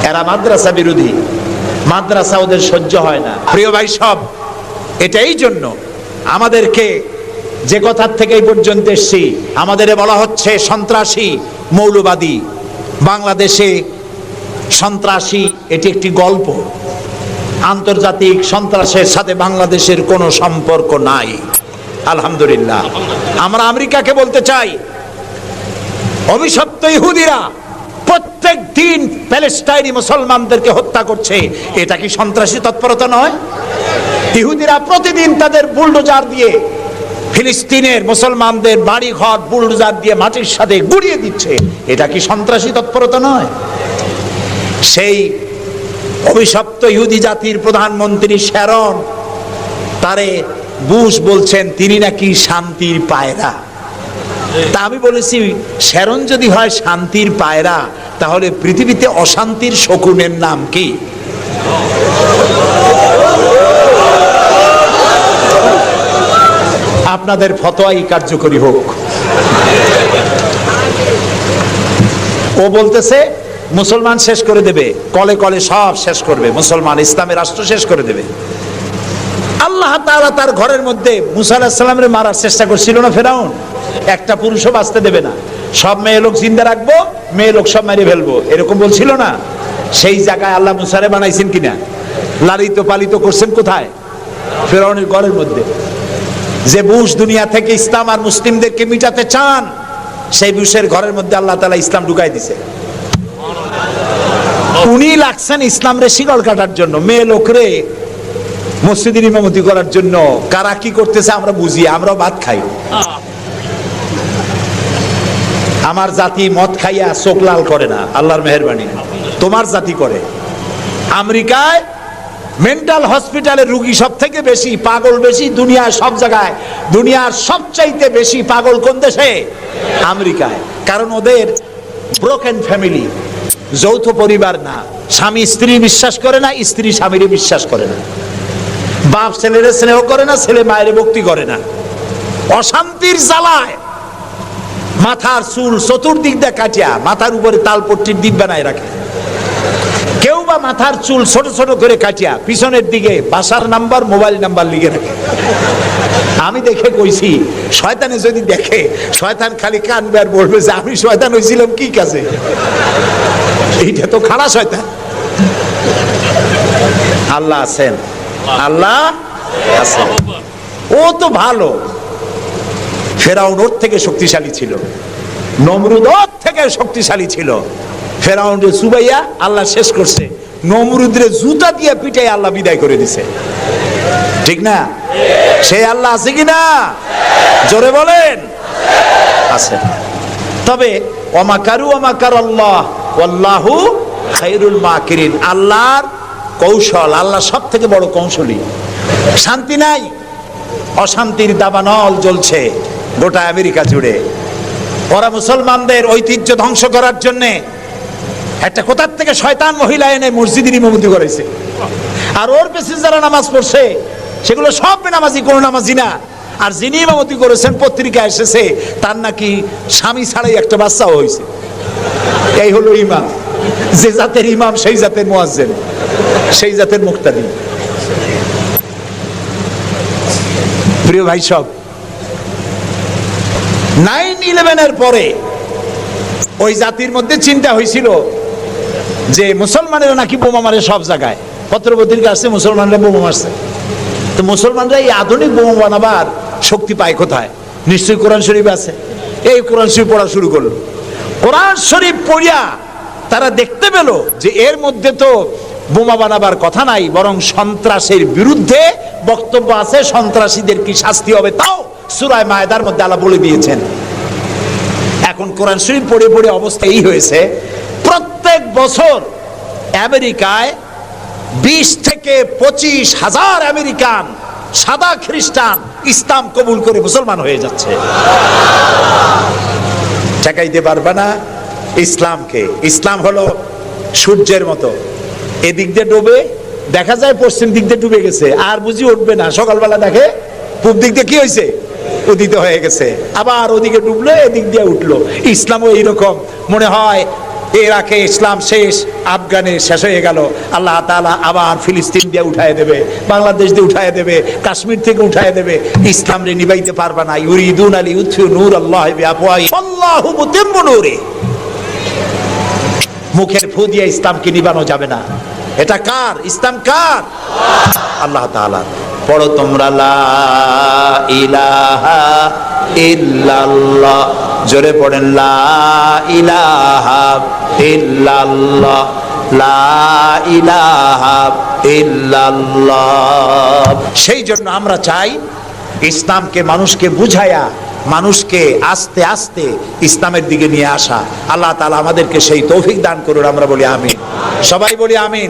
এরা মাদ্রাসা বিরোধী, মাদ্রাসা ওদের সহ্য হয় না। প্রিয় ভাই সব, এটাই জন্য আমাদেরকে যে কথার থেকে এই পর্যন্ত এসছি, আমাদের বলা হচ্ছে সন্ত্রাসী, মৌলবাদী। বাংলাদেশে সন্ত্রাসী এটি একটি গল্প, আন্তর্জাতিক সন্ত্রাসের সাথে বাংলাদেশের কোনো সম্পর্ক নাই, আলহামদুলিল্লাহ। আমরা আমেরিকাকে বলতে চাই, অভিশপ্ত ইহুদিরা প্রত্যেক দিন প্যালেস্টাইনি মুসলমানদেরকে হত্যা করছে, এটা কি সন্ত্রাসী তৎপরতা নয়? ইহুদিরা প্রতিদিন তাদের বুলডোজার দিয়ে ফিলিস্তিনের মুসলমানদের বাড়ি ঘর বুলডোজার দিয়ে মাটির সাথে গুড়িয়ে দিচ্ছে, এটা কি সন্ত্রাসী তৎপরতা নয়? সেই অভিশপ্ত ইহুদি জাতির প্রধানমন্ত্রী শ্যারন, তারে বুশ বলছেন তিনি নাকি শান্তির পায়রা। তা আমি বলেছি, শ্যারন যদি হয় শান্তির পায়রা, তাহলে পৃথিবীতে অশান্তির শকুনের নাম কি? আপনাদের ফতোয়াই কার্যকরী হোক। ও বলতেছে মুসলমান শেষ করে দেবে, কলে কলে সব শেষ করবে, মুসলমান ইসলামের রাষ্ট্র শেষ করে দেবে। আল্লাহ তাআলা তার ঘরের মধ্যে মুসা আলাইহিস সালামের মারার চেষ্টা করছিল না ফেরাউন? একটা পুরুষও বাঁচতে দেবে না, সব মেয়ে লোক জিন্দা রাখবো, মেয়ে লোক সব মেরে ফেলবো, এরকম বলছিল না? সেই জায়গায় আল্লাহ মুসারে বানাইছেন কিনা? লালিত পালিত করছেন কোথায়? ফেরাউনের ঘরের মধ্যে। যে বুশ দুনিয়া থেকে ইসলাম আর মুসলিমদেরকে মিটাতে চান, সেই বুশের ঘরের মধ্যে আল্লাহ তাআলা ইসলাম ঢুকাই দিছে। উনি লাগছেন ইসলাম রে শিকল কাটার জন্য, মেয়ে লোকরে মসজিদের ইমামতি করার জন্য। কারা কি করতেছে আমরা বুঝি, আমরা ভাত খাই। আমার জাতি মদ খাইয়া চোখ লাল করে না, আল্লাহর মেহেরবানি। তোমার জাতি করে। আমেরিকায় মেন্টাল হসপিটালে রুগী সব থেকে বেশি, পাগল বেশি দুনিয়ার সব জায়গায়। দুনিয়ার সবচাইতে বেশি পাগল কোন দেশে? আমেরিকায়। কারণ ওদের ব্রোকেন ফ্যামিলি, যৌথ পরিবার না, স্বামী স্ত্রী বিশ্বাস করে না, স্ত্রী স্বামীরে বিশ্বাস করে না, বাপ ছেলেরে স্নেহ করে না, ছেলে মায়ের ভক্তি করে না। অশান্তির জ্বালায় মাথার চুল চতুর্দিক দিয়ে কাটিয়া মাথার উপরে তালপট্টির দ্বীপ বানায় রাখে। কেউ বা মাথার চুল ছোট ছোট করে কাটিয়া পিছনের দিকে বাসার নাম্বার, মোবাইল নাম্বার লিখে রাখে। আমি দেখে কইছি, শয়তানে যদি দেখে, শয়তান খালি কানবে আর বলবে যে আমি শয়তান হয়েছিলাম কি কাজে? এইটা তো খারাপ শয়তান। আল্লাহ আছেন, আল্লাহ আছেন, ও তো ভালো। ফেরাউন ওর থেকে শক্তিশালী ছিল, নমরুদ ওর থেকে শক্তিশালী ছিল। ফেরাউনরে চুবাইয়া আল্লাহ শেষ করছে, নমরুদরে জুতা দিয়ে পিটাই আল্লাহ বিদায় করে দিছে, ঠিক না? সেই আল্লাহ আছে কিনা? জোরে বলেন আছে। তবে ওয়ামাকারু ওয়ামাকার আল্লাহ ওয়াল্লাহু খায়রুল মাকিরিন। আল্লাহর কৌশল, আল্লাহ সব থেকে বড় কৌশলী। শান্তি নাই, অশান্তির দাবানল জ্বলছে গোটা আমেরিকা জুড়ে। ওরা মুসলমানদের ঐতিহ্য ধ্বংস করার জন্যে একটা কোথার থেকে শয়তান মহিলা এনে মসজিদের ইমামতি করেছে, আর ওর পেছনে যারা নামাজ পড়ছে সেগুলো সব বেনামাজি, কোনো নামাজি না। আর যিনি ইমামতি করেছেন পত্রিকা এসেছে তার নাকি স্বামী ছাড়াই একটা বাচ্চাও হয়েছে। এই হলো ইমাম। যে জাতের ইমাম সেই জাতের মুয়াজ্জিন, সেই জাতের মুক্তাদি। প্রিয় ভাই সব, 9/11 পরে ওই জাতির মধ্যে চিন্তা হয়েছিল যে মুসলমানেরা নাকি বোমা মারে সব জায়গায়। পত্রপত্রিকা আসছে মুসলমানরা বোমা মারছে। তো মুসলমানরা এই আধুনিক বোমা বানাবার শক্তি পায় কোথায়? নিশ্চয়ই কোরআন শরীফ আছে। এই কোরআন শরীফ পড়া শুরু করলো। কোরআন শরীফ পড়িয়া তারা দেখতে পেল যে এর মধ্যে তো বোমা বানাবার কথা নাই, বরং সন্ত্রাসের বিরুদ্ধে বক্তব্য আছে, সন্ত্রাসীদের কি শাস্তি হবে তাও সূরা মায়েদার মধ্যে আল্লাহ বলে দিয়েছেন। এখন কোরআন শরীফ পড়ে পড়ে অবস্থা এই হয়েছে, প্রত্যেক বছর আমেরিকায় 20 থেকে 25 হাজার আমেরিকান সাদা খ্রিস্টান ইসলাম কবুল করে মুসলমান হয়ে যাচ্ছে। ঠেকাইতে পারবে না ইসলামকে। ইসলাম হলো সূর্যের মতো, এদিক দিয়ে ডুবে দেখা যায় পশ্চিম দিক দিয়ে ডুবে গেছে, আর বুঝি উঠবে না। সকালবেলা দেখে পূব দিক দিয়ে কি হয়েছে, উদিত হয়ে গেছে, আবার ওদিকে ডুবলো, এদিক দিয়ে উঠলো। ইসলামও এইরকম, মনে হয় ইরাকে ইসলাম শেষ, আফগানে শেষ হয়ে গেল, আল্লাহ তাআলা আবার ফিলিস্তিন দিয়ে উঠায় দেবে, বাংলাদেশ দিয়ে উঠায় দেবে, কাশ্মীর থেকে উঠায় দেবে। ইসলাম রে নিবাইতে পারবে না। ইউরিদুন আল ইউতফিউ নূরাল্লাহি বিআফওয়াহিহিম আল্লাহু মুতিম্মু নূরি। মুখের ফু দিয়ে ইসলামকে নিবানো যাবে না। এটা কার? ইসলাম কার? আল্লাহ তাআলা। পড়ো তোমরা লা ইলাহা ইল্লাল্লাহ, জোরে পড়েন লা ইলাহা ইল্লাল্লাহ, লা ইলাহা ইল্লাল্লাহ। সেই জন্য আমরা চাই ইসলামকে মানুষকে বুঝায়া, মানুষকে আস্তে আস্তে ইসলামের দিকে নিয়ে আসা। আল্লাহ তাআলা আমাদেরকে সেই তৌফিক দান করুন। আমরা বলি আমিন, সবাই বলি আমিন।